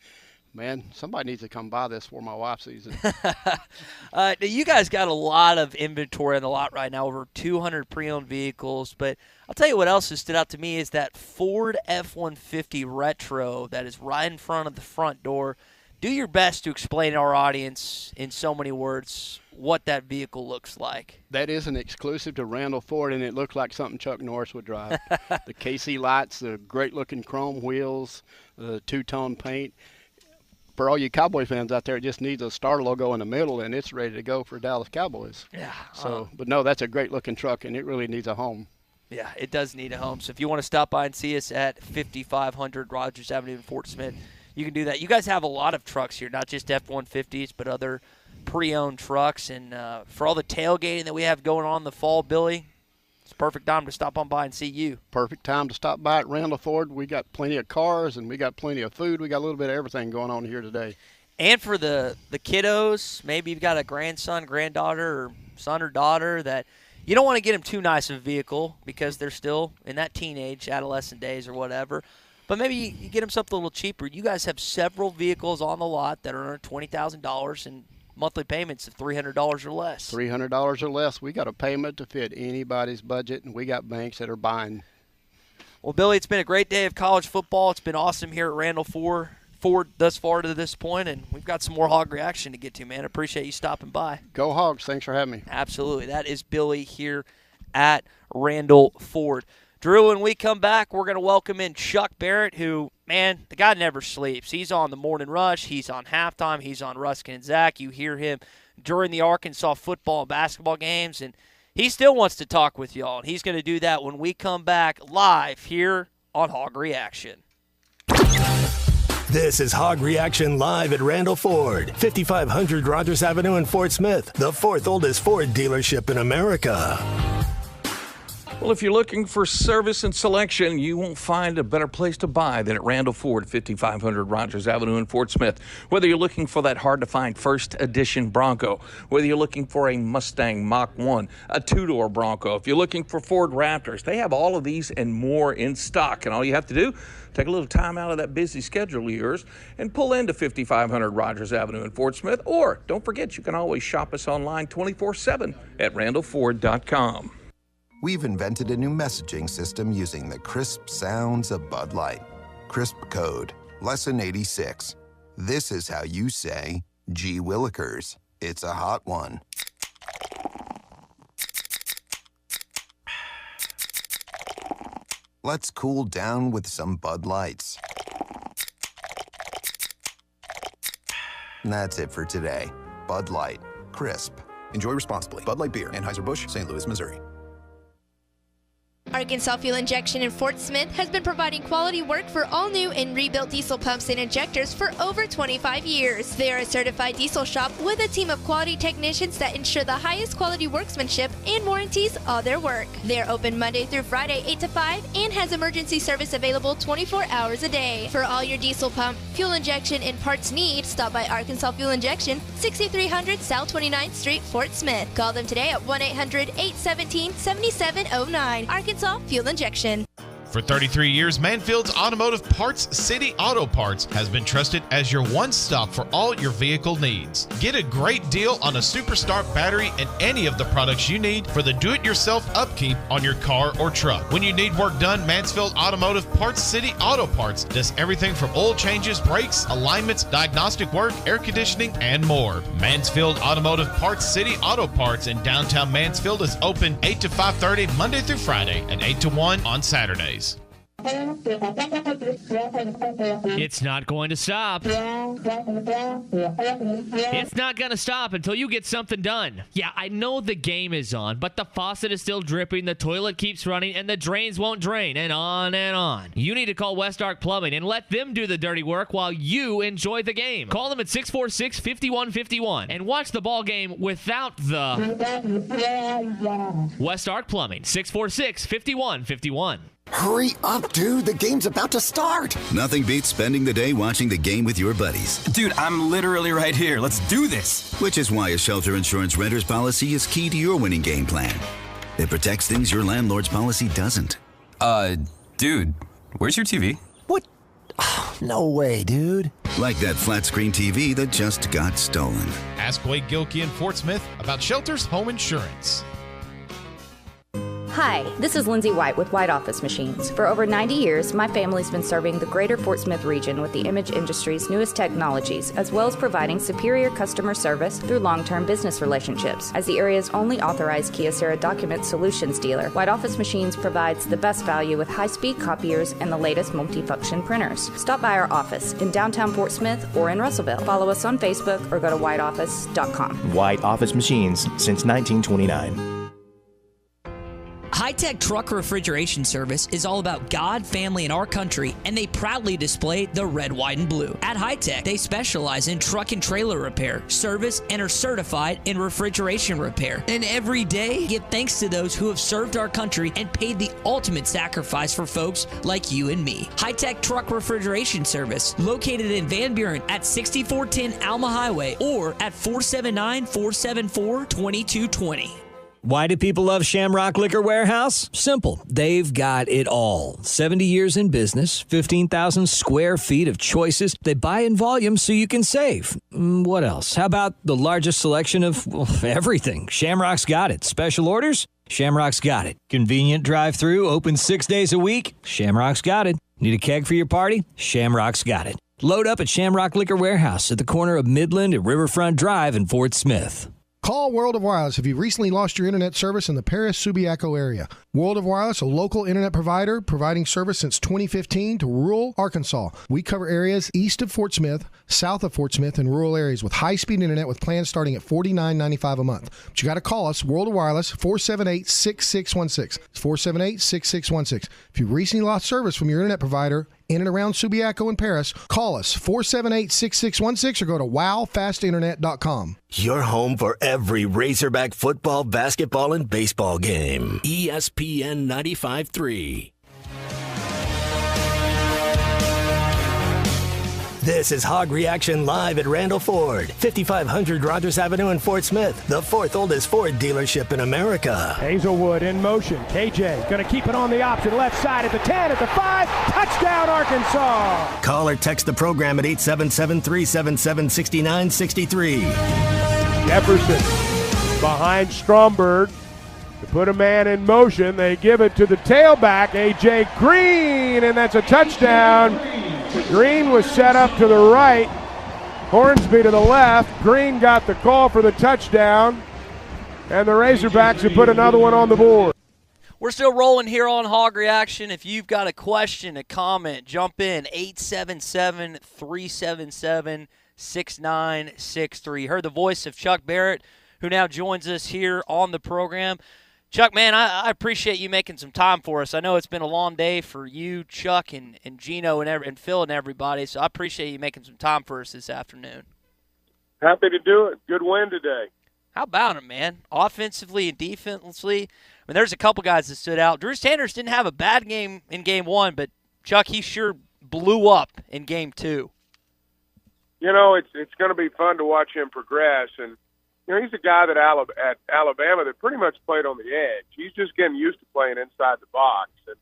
man, somebody needs to come buy this for my wife sees it. You guys got a lot of inventory on the lot right now, over 200 pre-owned vehicles. But I'll tell you what else has stood out to me is that Ford F-150 Retro that is right in front of the front door. Do your best to explain to our audience in so many words what that vehicle looks like. That is an exclusive to Randall Ford, and it looks like something Chuck Norris would drive. The KC lights, the great-looking chrome wheels, the two-tone paint. For all you Cowboy fans out there, it just needs a star logo in the middle, and it's ready to go for Dallas Cowboys. Yeah. But no, that's a great-looking truck, and it really needs a home. Yeah, it does need a home. So if you want to stop by and see us at 5500 Rogers Avenue in Fort Smith, you can do that. You guys have a lot of trucks here, not just F-150s, but other pre-owned trucks. And for all the tailgating that we have going on in the fall, Billy, it's a perfect time to stop on by and see you. Perfect time to stop by at Randall Ford. We got plenty of cars, and we got plenty of food. We got a little bit of everything going on here today. And for the kiddos, maybe you've got a grandson, granddaughter, or son or daughter that you don't want to get them too nice of a vehicle because they're still in that teenage, adolescent days or whatever. But maybe you get them something a little cheaper. You guys have several vehicles on the lot that are under $20,000 and monthly payments of $300 or less. $300 or less. We got a payment to fit anybody's budget, and we got banks that are buying. Well, Billy, it's been a great day of college football. It's been awesome here at Randall Ford thus far to this point, and we've got some more Hog Reaction to get to, man. Appreciate you stopping by. Go Hogs. Thanks for having me. Absolutely. That is Billy here at Randall Ford. Drew, when we come back, we're going to welcome in Chuck Barrett, who, man, the guy never sleeps. He's on the morning rush. He's on halftime. He's on Ruskin and Zach. You hear him during the Arkansas football and basketball games, and he still wants to talk with y'all, and he's going to do that when we come back live here on Hog Reaction. This is Hog Reaction live at Randall Ford, 5500 Rogers Avenue in Fort Smith, the fourth oldest Ford dealership in America. Well, if you're looking for service and selection, you won't find a better place to buy than at Randall Ford, 5500 Rogers Avenue in Fort Smith. Whether you're looking for that hard-to-find first edition Bronco, whether you're looking for a Mustang Mach 1, a two-door Bronco, if you're looking for Ford Raptors, they have all of these and more in stock. And all you have to do, take a little time out of that busy schedule of yours and pull into 5500 Rogers Avenue in Fort Smith. Or, don't forget, you can always shop us online 24/7 at randallford.com. We've invented a new messaging system using the crisp sounds of Bud Light. Crisp Code, Lesson 86. This is how you say, gee willikers, it's a hot one. Let's cool down with some Bud Lights. And that's it for today. Bud Light, crisp. Enjoy responsibly. Bud Light Beer, Anheuser-Busch, St. Louis, Missouri. Arkansas Fuel Injection in Fort Smith has been providing quality work for all new and rebuilt diesel pumps and injectors for over 25 years. They are a certified diesel shop with a team of quality technicians that ensure the highest quality workmanship and warranties all their work. They are open Monday through Friday 8 to 5 and has emergency service available 24 hours a day. For all your diesel pump, fuel injection, and parts needs, stop by Arkansas Fuel Injection, 6300 South 29th Street, Fort Smith. Call them today at 1-800-817-7709. Arkansas Fuel Injection. For 33 years, Manfield's Automotive Parts City Auto Parts has been trusted as your one-stop for all your vehicle needs. Get a great deal on a Superstart battery and any of the products you need for the do-it-yourself upkeep on your car or truck. When you need work done, Mansfield Automotive Parts City Auto Parts does everything from oil changes, brakes, alignments, diagnostic work, air conditioning, and more. Mansfield Automotive Parts City Auto Parts in downtown Mansfield is open 8 to 5:30 Monday through Friday and 8 to 1 on Saturdays. It's not going to stop. It's not going to stop until you get something done. Yeah, I know the game is on, but the faucet is still dripping, the toilet keeps running, and the drains won't drain, and on and on. You need to call West Ark Plumbing and let them do the dirty work while you enjoy the game. Call them at 646-5151 and watch the ball game without the West Ark Plumbing, 646-5151. Hurry up, dude. The game's about to start. Nothing beats spending the day watching the game with your buddies. Dude, I'm literally right here. Let's do this. Which is why a shelter insurance renter's policy is key to your winning game plan. It protects things your landlord's policy doesn't. Dude, where's your TV? What? Oh, no way, dude. Like that flat screen TV that just got stolen. Ask Wade Gilkey in Fort Smith about Shelter's home insurance. Hi, this is Lindsay White with White Office Machines. For over 90 years, my family's been serving the greater Fort Smith region with the image industry's newest technologies, as well as providing superior customer service through long-term business relationships. As the area's only authorized Kyocera document solutions dealer, White Office Machines provides the best value with high-speed copiers and the latest multifunction printers. Stop by our office in downtown Fort Smith or in Russellville. Follow us on Facebook or go to whiteoffice.com. White Office Machines since 1929. High-Tech Truck Refrigeration Service is all about God, family, and our country, and they proudly display the red, white, and blue. At High-Tech, they specialize in truck and trailer repair, service, and are certified in refrigeration repair. And every day, give thanks to those who have served our country and paid the ultimate sacrifice for folks like you and me. High-Tech Truck Refrigeration Service, located in Van Buren at 6410 Alma Highway or at 479-474-2220. Why do people love Shamrock Liquor Warehouse? Simple. They've got it all. 70 years in business, 15,000 square feet of choices. They buy in volume so you can save. What else? How about the largest selection of everything? Shamrock's got it. Special orders? Shamrock's got it. Convenient drive-through, open 6 days a week? Shamrock's got it. Need a keg for your party? Shamrock's got it. Load up at Shamrock Liquor Warehouse at the corner of Midland and Riverfront Drive in Fort Smith. Call World of Wireless if you've recently lost your internet service in the Paris-Subiaco area. World of Wireless, a local internet provider providing service since 2015 to rural Arkansas. We cover areas east of Fort Smith, south of Fort Smith, and rural areas with high-speed internet with plans starting at $49.95 a month. But you got to call us, World of Wireless, 478-6616. It's 478-6616. If you've recently lost service from your internet provider in and around Subiaco and Paris, call us 478-6616 or go to wowfastinternet.com. Your home for every Razorback football, basketball, and baseball game. ESPN 95.3. This is Hog Reaction live at Randall Ford, 5500 Rogers Avenue in Fort Smith, the fourth oldest Ford dealership in America. Hazelwood in motion. KJ going to keep it on the option left side at the 10, at the 5. Touchdown, Arkansas. Call or text the program at 877-377-6963. Jefferson behind Stromberg to put a man in motion. They give it to the tailback, A.J. Green, and that's a touchdown. Green was set up to the right, Hornsby to the left. Green got the call for the touchdown, and the Razorbacks have put another one on the board. We're still rolling here on Hog Reaction. If you've got a question, a comment, jump in, 877-377-6963. Heard the voice of Chuck Barrett, who now joins us here on the program. Chuck, man, I appreciate you making some time for us. I know it's been a long day for you, Chuck, and Gino, and Phil, and everybody, so I appreciate you making some time for us this afternoon. Happy to do it. Good win today. How about it, man? Offensively and defensively. I mean, there's a couple guys that stood out. Drew Sanders didn't have a bad game in Game 1, but, Chuck, he sure blew up in Game 2. You know, it's going to be fun to watch him progress, and you know, he's a guy that at Alabama that pretty much played on the edge. He's just getting used to playing inside the box, and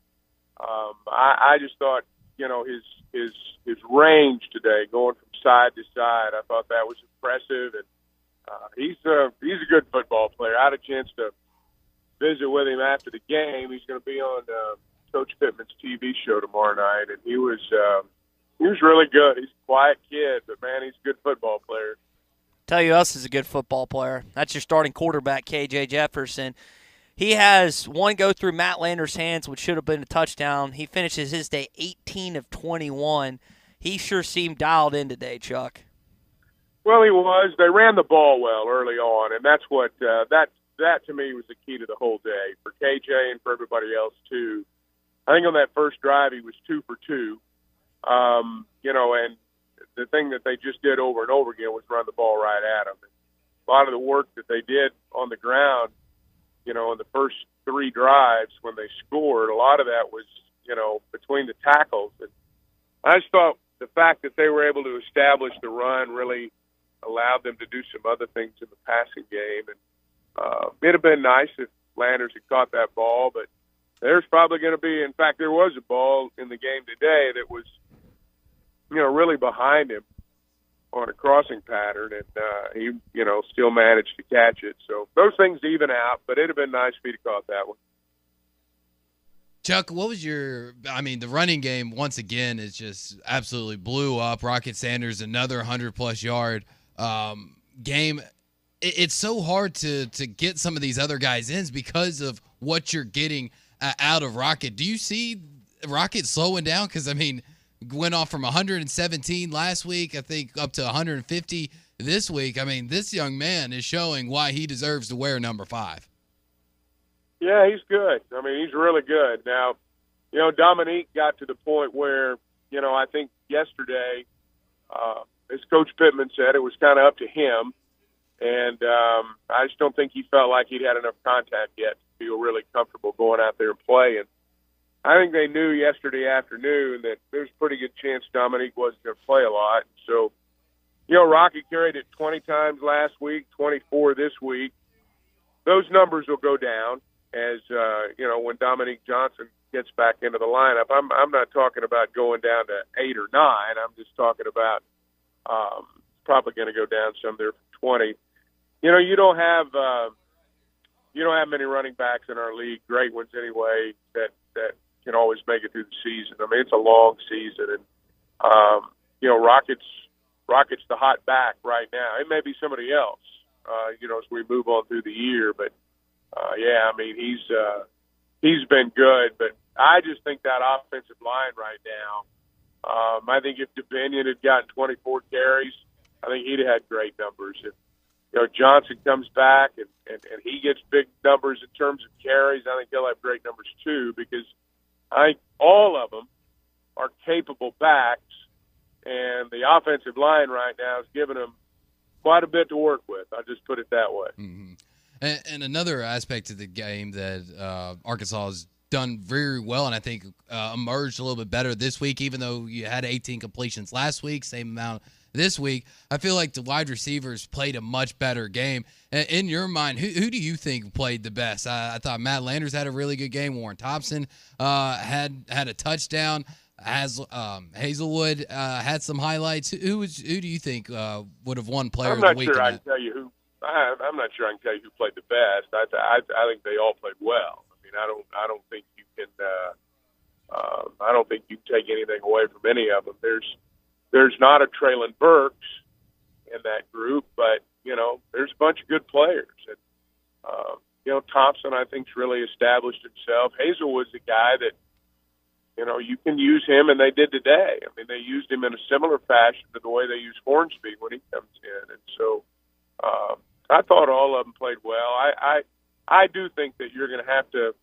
I just thought, you know, his range today, going from side to side, I thought that was impressive, and he's a good football player. I had a chance to visit with him after the game. He's going to be on Coach Pittman's TV show tomorrow night, and he was really good. He's a quiet kid, but man, he's a good football player. Tell you else is a good football player. That's your starting quarterback, KJ Jefferson. He has one go through Matt Lander's hands, which should have been a touchdown. He finishes his day 18 of 21. He sure seemed dialed in today, Chuck. Well, he was. They ran the ball well early on, and that's what that to me was the key to the whole day for KJ and for everybody else too. I think on that first drive he was 2 for 2. You know, and the thing that they just did over and over again was run the ball right at them. A lot of the work that they did on the ground, you know, in the first 3 drives when they scored, a lot of that was, you know, between the tackles. And I just thought the fact that they were able to establish the run really allowed them to do some other things in the passing game. And it'd have been nice if Landers had caught that ball, but there's probably going to be, in fact, there was a ball in the game today that was, you know, really behind him on a crossing pattern, and he, you know, still managed to catch it. So those things even out, but it'd have been nice if he'd have caught that one. Chuck, what was the running game, once again, is just absolutely blew up. Rocket Sanders, another 100-plus yard game. It's so hard to get some of these other guys in because of what you're getting out of Rocket. Do you see Rocket slowing down? Because, I mean, went off from 117 last week, I think, up to 150 this week. I mean, this young man is showing why he deserves to wear number 5. Yeah, he's good. I mean, he's really good. Now, you know, Dominique got to the point where, you know, I think yesterday, as Coach Pittman said, it was kind of up to him. And I just don't think he felt like he'd had enough contact yet to feel really comfortable going out there and playing. I think they knew yesterday afternoon that there's a pretty good chance Dominique wasn't going to play a lot. So, you know, Rocky carried it 20 times last week, 24 this week. Those numbers will go down as, you know, when Dominique Johnson gets back into the lineup. I'm not talking about going down to 8 or 9. I'm just talking about probably going to go down some there from 20. You know, you don't have many running backs in our league, great ones anyway, that can always make it through the season. I mean, it's a long season, and you know, Rocket's the hot back right now. It may be somebody else, you know, as we move on through the year. But yeah, I mean, he's been good. But I just think that offensive line right now. I think if DeBinion had gotten 24 carries, I think he'd have had great numbers. If, you know, Johnson comes back and he gets big numbers in terms of carries, I think he'll have great numbers too, because I think all of them are capable backs, and the offensive line right now is giving them quite a bit to work with. I'll just put it that way. Mm-hmm. And another aspect of the game that Arkansas has done very well, and I think emerged a little bit better this week, even though you had 18 completions last week, same amount this week. I feel like the wide receivers played a much better game. In your mind, who do you think played the best? I thought Matt Landers had a really good game. Warren Thompson had a touchdown. Hazelwood had some highlights. Who do you think would have won Player of the Week? I'm not sure I can tell you who played the best. I think they all played well. I mean, I don't think you can. I don't think you can take anything away from any of them. There's not a Traylon Burks in that group, but there's a bunch of good players. And Thompson, I think, has really established himself. Hazelwood's a guy that you can use him, and they did today. I mean, they used him in a similar fashion to the way they use Hornsby when he comes in, and so. I thought all of them played well. I do think that you're going to have to.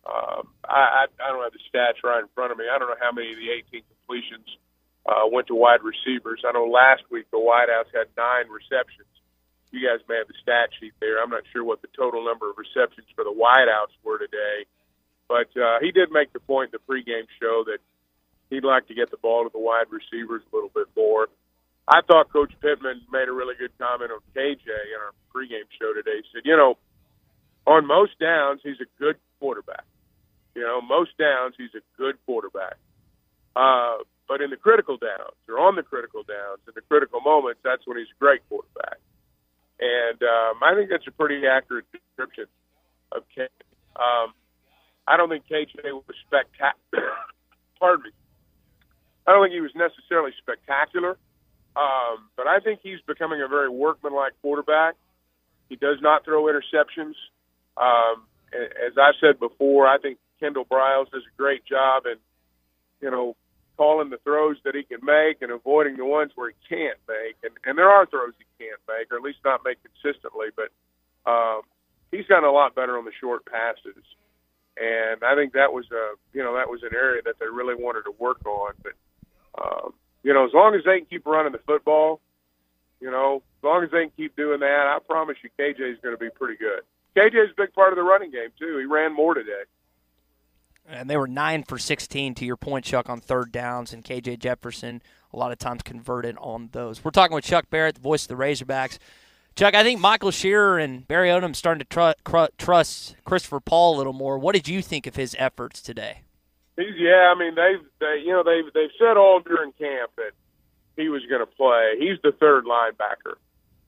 I don't have the stats right in front of me. I don't know how many of the 18 completions went to wide receivers. I know last week the wideouts had 9 receptions. You guys may have the stat sheet there. I'm not sure what the total number of receptions for the wideouts were today, but he did make the point in the pregame show that he'd like to get the ball to the wide receivers a little bit more. I thought Coach Pittman made a really good comment on KJ in our pregame show today. He said, on most downs, he's a good quarterback. Most downs, he's a good quarterback. But in the critical downs, or on the critical downs, in the critical moments, that's when he's a great quarterback. And I think that's a pretty accurate description of KJ. I don't think KJ was spectacular. Pardon me. I don't think he was necessarily spectacular. But I think he's becoming a very workmanlike quarterback. He does not throw interceptions. As I've said before, I think Kendall Briles does a great job in, calling the throws that he can make and avoiding the ones where he can't make. And there are throws he can't make, or at least not make consistently. But he's gotten a lot better on the short passes. And I think that was an area that they really wanted to work on. But as long as they can keep running the football, as long as they can keep doing that, I promise you KJ is going to be pretty good. KJ is a big part of the running game, too. He ran more today. And they were 9 for 16, to your point, Chuck, on third downs, and KJ Jefferson a lot of times converted on those. We're talking with Chuck Barrett, the voice of the Razorbacks. Chuck, I think Michael Shearer and Barry Odom starting to trust Christopher Paul a little more. What did you think of his efforts today? Yeah, I mean, they've said all during camp that he was going to play. He's the third linebacker.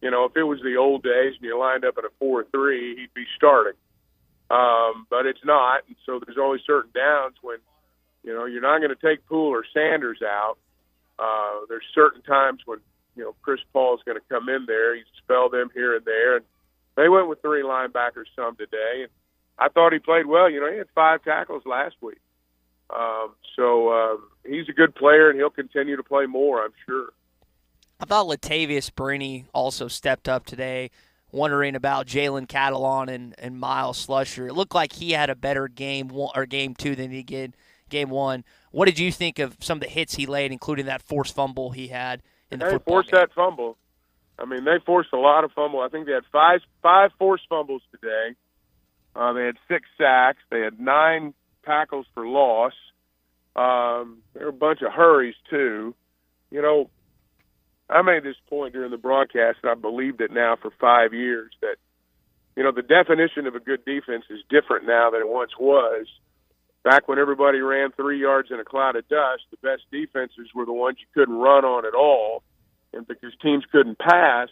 If it was the old days and you lined up at a 4-3, he'd be starting. But it's not, and so there's always certain downs when, you're not going to take Poole or Sanders out. There's certain times when, Chris Paul's going to come in there. He'd spell them here and there, and they went with 3 linebackers some today, and I thought he played well. He had 5 tackles last week. So he's a good player, and he'll continue to play more, I'm sure. I thought Latavius Brini also stepped up today, wondering about Jalen Catalon and Miles Slusher. It looked like he had a better game 2 than he did game 1. What did you think of some of the hits he laid, including that forced fumble he had in the football forced game? That fumble. I mean, they forced a lot of fumble. I think they had five forced fumbles today. They had 6 sacks. They had 9 tackles for loss. There were a bunch of hurries, too. I made this point during the broadcast, and I believed it now for 5 years, that, the definition of a good defense is different now than it once was. Back when everybody ran 3 yards in a cloud of dust, the best defenses were the ones you couldn't run on at all. And because teams couldn't pass,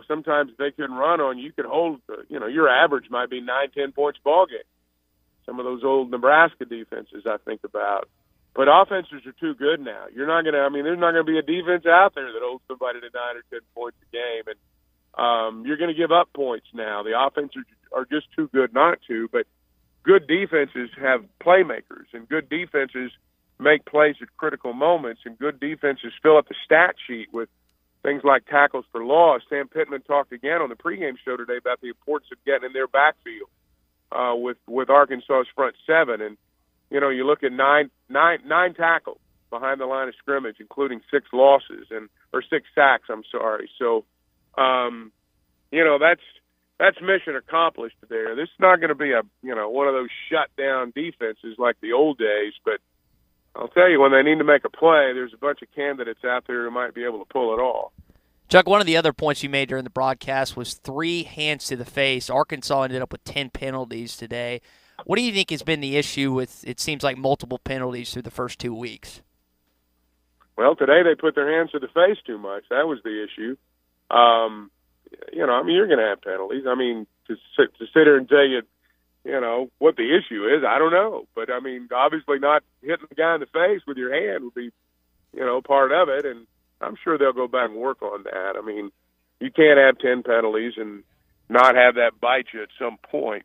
sometimes if they couldn't run on you, could hold, your average might be 9-10 points ball game. Some of those old Nebraska defenses I think about. But offenses are too good now. You're not going to, there's not going to be a defense out there that holds somebody to 9 or 10 points a game. And you're going to give up points now. The offenses are just too good not to. But good defenses have playmakers, and good defenses make plays at critical moments, and good defenses fill up the stat sheet with things like tackles for loss. Sam Pittman talked again on the pregame show today about the importance of getting in their backfield with Arkansas's front 7. And you look at nine tackles behind the line of scrimmage, including 6 losses or 6 sacks. I'm sorry. So, that's mission accomplished there. This is not going to be one of those shutdown defenses like the old days, but I'll tell you, when they need to make a play, there's a bunch of candidates out there who might be able to pull it off. Chuck, one of the other points you made during the broadcast was 3 hands to the face. Arkansas ended up with 10 penalties today. What do you think has been the issue with, it seems like, multiple penalties through the first 2 weeks? Well, today they put their hands to the face too much. That was the issue. You're going to have penalties. I mean, to sit here and tell you, what the issue is, I don't know. But, obviously not hitting the guy in the face with your hand would be, part of it. And I'm sure they'll go back and work on that. I mean, you can't have 10 penalties and not have that bite you at some point.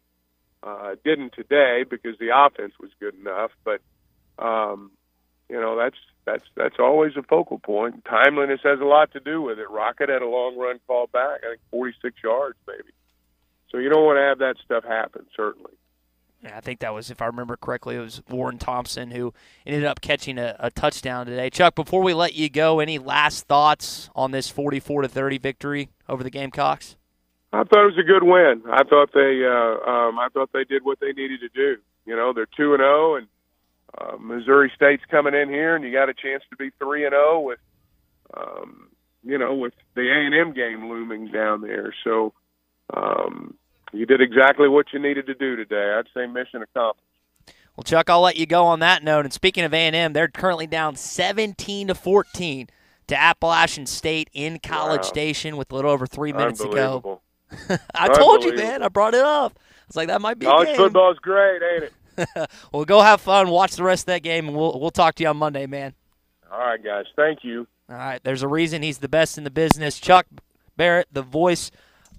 It didn't today because the offense was good enough. But, that's always a focal point. Timeliness has a lot to do with it. Rocket had a long run call back, I think 46 yards maybe. So you don't want to have that stuff happen, certainly. Yeah, I think that was, if I remember correctly, it was Warren Thompson who ended up catching a touchdown today. Chuck, before we let you go, any last thoughts on this 44-30 victory over the Gamecocks? I thought it was a good win. I thought they did what they needed to do. They're 2-0, and Missouri State's coming in here, and you got a chance to be 3-0 with, with the A&M game looming down there. So you did exactly what you needed to do today. I'd say mission accomplished. Well, Chuck, I'll let you go on that note. And speaking of A&M, they're currently down 17-14 to Appalachian State in College Station with a little over 3 minutes to go. I told you, man. I brought it up. I was like, that might be a game. College football's great, ain't it? Well, go have fun. Watch the rest of that game, and we'll talk to you on Monday, man. All right, guys. Thank you. All right. There's a reason he's the best in the business. Chuck Barrett, the voice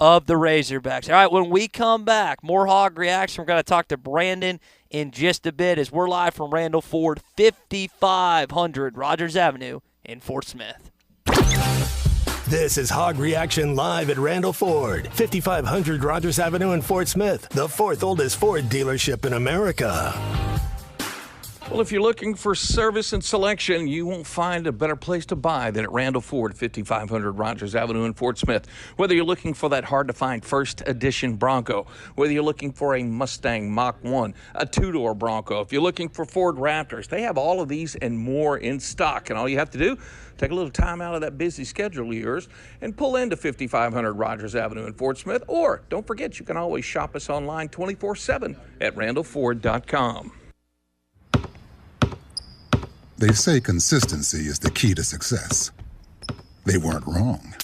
of the Razorbacks. All right, when we come back, more Hog Reaction. We're going to talk to Brandon in just a bit as we're live from Randall Ford, 5500 Rogers Avenue in Fort Smith. This is Hog Reaction live at Randall Ford, 5500 Rogers Avenue in Fort Smith, the 4th oldest Ford dealership in America. Well, if you're looking for service and selection, you won't find a better place to buy than at Randall Ford, 5500 Rogers Avenue in Fort Smith. Whether you're looking for that hard-to-find first edition Bronco, whether you're looking for a Mustang Mach 1, a 2-door Bronco, if you're looking for Ford Raptors, they have all of these and more in stock. And all you have to do, take a little time out of that busy schedule of yours and pull into 5500 Rogers Avenue in Fort Smith. Or, don't forget, you can always shop us online 24/7 at randallford.com. They say consistency is the key to success. They weren't wrong.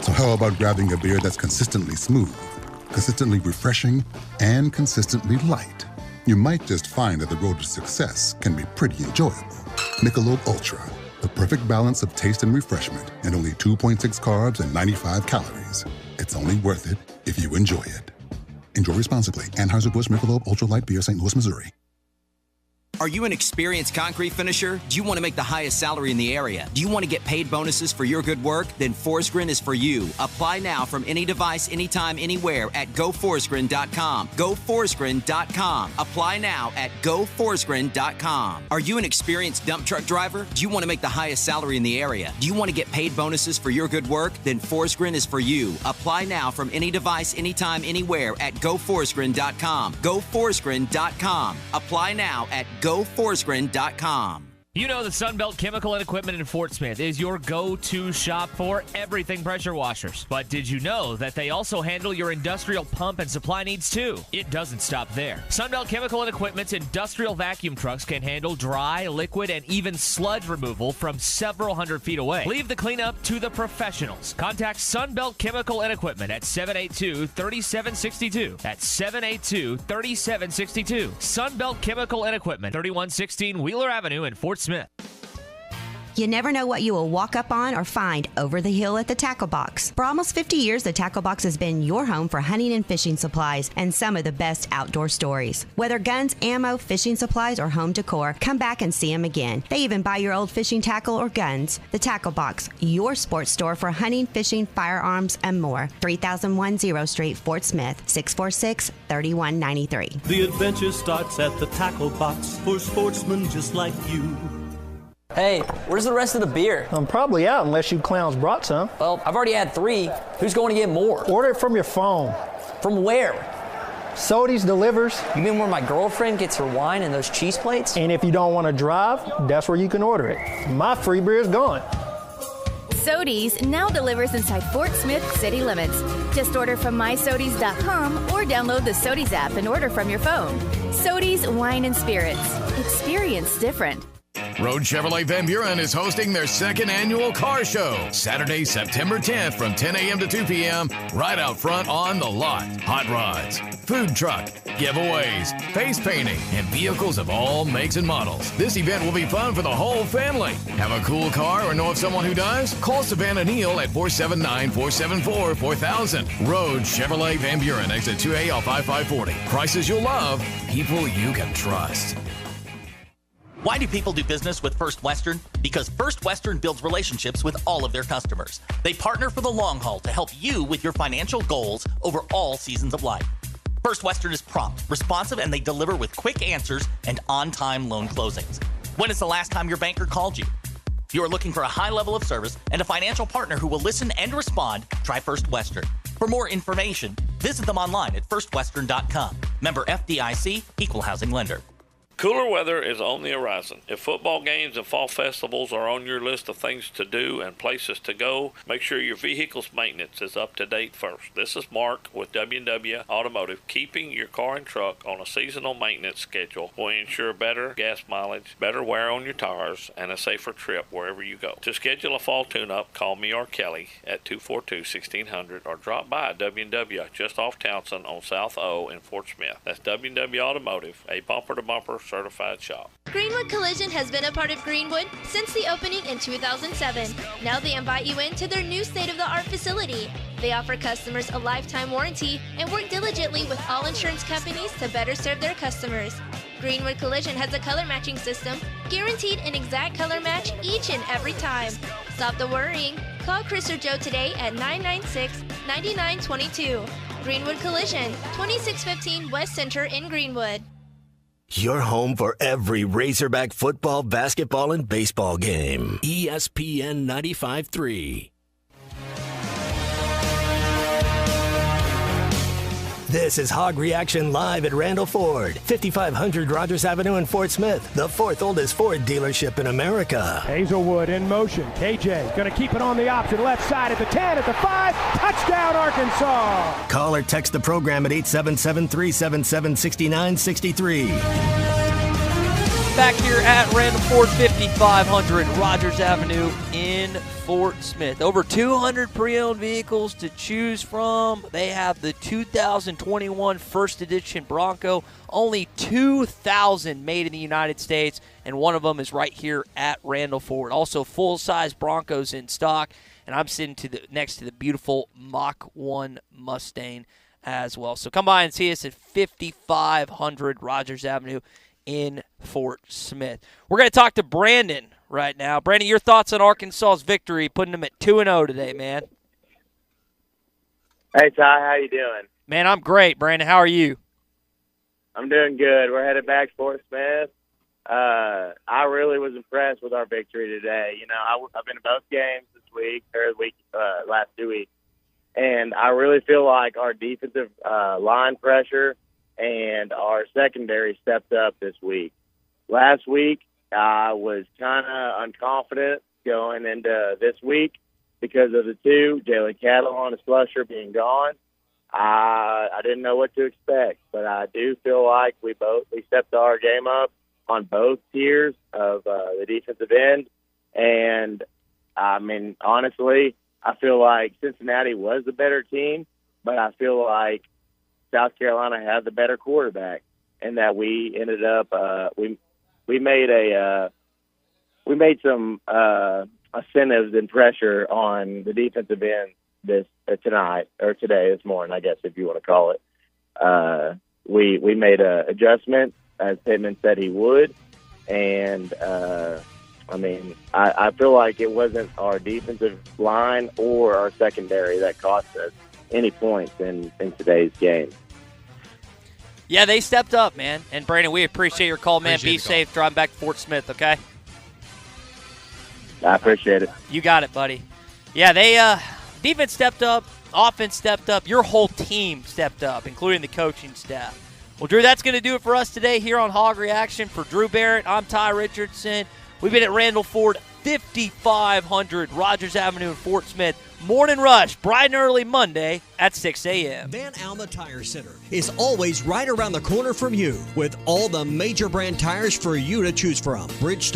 So how about grabbing a beer that's consistently smooth, consistently refreshing, and consistently light? You might just find that the road to success can be pretty enjoyable. Michelob Ultra, the perfect balance of taste and refreshment, and only 2.6 carbs and 95 calories. It's only worth it if you enjoy it. Enjoy responsibly. Anheuser-Busch Michelob Ultra Light Beer, St. Louis, Missouri. Are you an experienced concrete finisher? Do you want to make the highest salary in the area? Do you want to get paid bonuses for your good work? Then Forsgren is for you. Apply now from any device, anytime, anywhere at GoForsgren.com. GoForsgren.com. Apply now at GoForsgren.com. Are you an experienced dump truck driver? Do you want to make the highest salary in the area? Do you want to get paid bonuses for your good work? Then Forsgren is for you. Apply now from any device, anytime, anywhere at GoForsgren.com. GoForsgren.com. Apply now at GoForsgren.com. You know the Sunbelt Chemical and Equipment in Fort Smith is your go-to shop for everything pressure washers. But did you know that they also handle your industrial pump and supply needs too? It doesn't stop there. Sunbelt Chemical and Equipment's industrial vacuum trucks can handle dry, liquid, and even sludge removal from several hundred feet away. Leave the cleanup to the professionals. Contact Sunbelt Chemical and Equipment at 782-3762. That's 782-3762. Sunbelt Chemical and Equipment, 3116 Wheeler Avenue in Fort Smith. You never know what you will walk up on or find over the hill at the Tackle Box. For almost 50 years, the Tackle Box has been your home for hunting and fishing supplies and some of the best outdoor stories. Whether guns, ammo, fishing supplies, or home decor, come back and see them again. They even buy your old fishing tackle or guns. The Tackle Box, your sports store for hunting, fishing, firearms, and more. 3001 0 Street, Fort Smith, 646-3193. The adventure starts at the Tackle Box for sportsmen just like you. Hey, where's the rest of the beer? I'm probably out unless you clowns brought some. Well, I've already had 3. Who's going to get more? Order it from your phone. From where? Sody's delivers. You mean where my girlfriend gets her wine and those cheese plates? And if you don't want to drive, that's where you can order it. My free beer is gone. Sody's now delivers inside Fort Smith city limits. Just order from mysodys.com or download the Sody's app and order from your phone. Sody's Wine and Spirits. Experience different. Road Chevrolet Van Buren is hosting their second annual car show, Saturday, September 10th from 10 a.m. to 2 p.m. right out front on the lot. Hot rods, food truck, giveaways, face painting, and vehicles of all makes and models. This event will be fun for the whole family. Have a cool car or know of someone who does? Call Savannah Neal at 479-474-4000. Road Chevrolet Van Buren, exit 2A off I-540. Prices you'll love, people you can trust. Why do people do business with First Western? Because First Western builds relationships with all of their customers. They partner for the long haul to help you with your financial goals over all seasons of life. First Western is prompt, responsive, and they deliver with quick answers and on-time loan closings. When is the last time your banker called you? If you are looking for a high level of service and a financial partner who will listen and respond, try First Western. For more information, visit them online at firstwestern.com. Member FDIC, Equal Housing Lender. Cooler weather is on the horizon. If football games and fall festivals are on your list of things to do and places to go, make sure your vehicle's maintenance is up to date first. This is Mark with W&W Automotive. Keeping your car and truck on a seasonal maintenance schedule will ensure better gas mileage, better wear on your tires, and a safer trip wherever you go. To schedule a fall tune-up, call me or Kelly at 242-1600 or drop by W&W just off Townsend on South O in Fort Smith. That's W&W Automotive, a bumper-to-bumper certified shop. Greenwood Collision has been a part of Greenwood since the opening in 2007. Now they invite you into their new state-of-the-art facility. They offer customers a lifetime warranty and work diligently with all insurance companies to better serve their customers. Greenwood Collision has a color matching system, guaranteed an exact color match each and every time. Stop the worrying. Call Chris or Joe today at 996-9922. Greenwood Collision, 2615 West Center in Greenwood. Your home for every Razorback football, basketball, and baseball game. ESPN 95.3. This is Hog Reaction live at Randall Ford, 5500 Rogers Avenue in Fort Smith, the fourth oldest Ford dealership in America. Hazelwood in motion. KJ going to keep it on the option left side at the 10, at the 5. Touchdown, Arkansas. Call or text the program at 877-377-6963. Back here at Randall Ford, 5500 Rogers Avenue in Fort Smith. Over 200 pre-owned vehicles to choose from. They have the 2021 First Edition Bronco. Only 2,000 made in the United States, and one of them is right here at Randall Ford. Also, full-size Broncos in stock, and I'm sitting next to the beautiful Mach 1 Mustang as well. So come by and see us at 5500 Rogers Avenue in Fort Smith. We're going to talk to Brandon right now. Brandon, your thoughts on Arkansas's victory, putting them at 2-0 today, man. Hey, Ty, how you doing? Man, I'm great, Brandon. How are you? I'm doing good. We're headed back to Fort Smith. I really was impressed with our victory today. You know, I've been to both games this week, or last 2 weeks, and I really feel like our defensive line pressure and our secondary stepped up this week. Last week, I was kind of unconfident going into this week because of the two, Jalen Cattle and Slusher being gone. I didn't know what to expect, but I do feel like we stepped our game up on both tiers of the defensive end. And, I mean, honestly, I feel like Cincinnati was the better team, but I feel like South Carolina had the better quarterback, and that we ended up we made a we made some incentives and pressure on the defensive end this this morning, I guess, if you want to call it. We made an adjustment, as Pittman said he would, and I feel like it wasn't our defensive line or our secondary that cost us any points in today's game. Yeah, they stepped up, man. And Brandon, we appreciate your call, man. Be safe driving back to Fort Smith, okay? I appreciate it. You got it, buddy. Yeah, they defense stepped up, offense stepped up, your whole team stepped up, including the coaching staff. Well, Drew, that's going to do it for us today here on Hog Reaction. For Drew Barrett, I'm Ty Richardson. We've been at Randall Ford, 5500 Rogers Avenue in Fort Smith. Morning rush, bright and early Monday at 6 a.m. Van Alma Tire Center is always right around the corner from you with all the major brand tires for you to choose from. Bridgestone,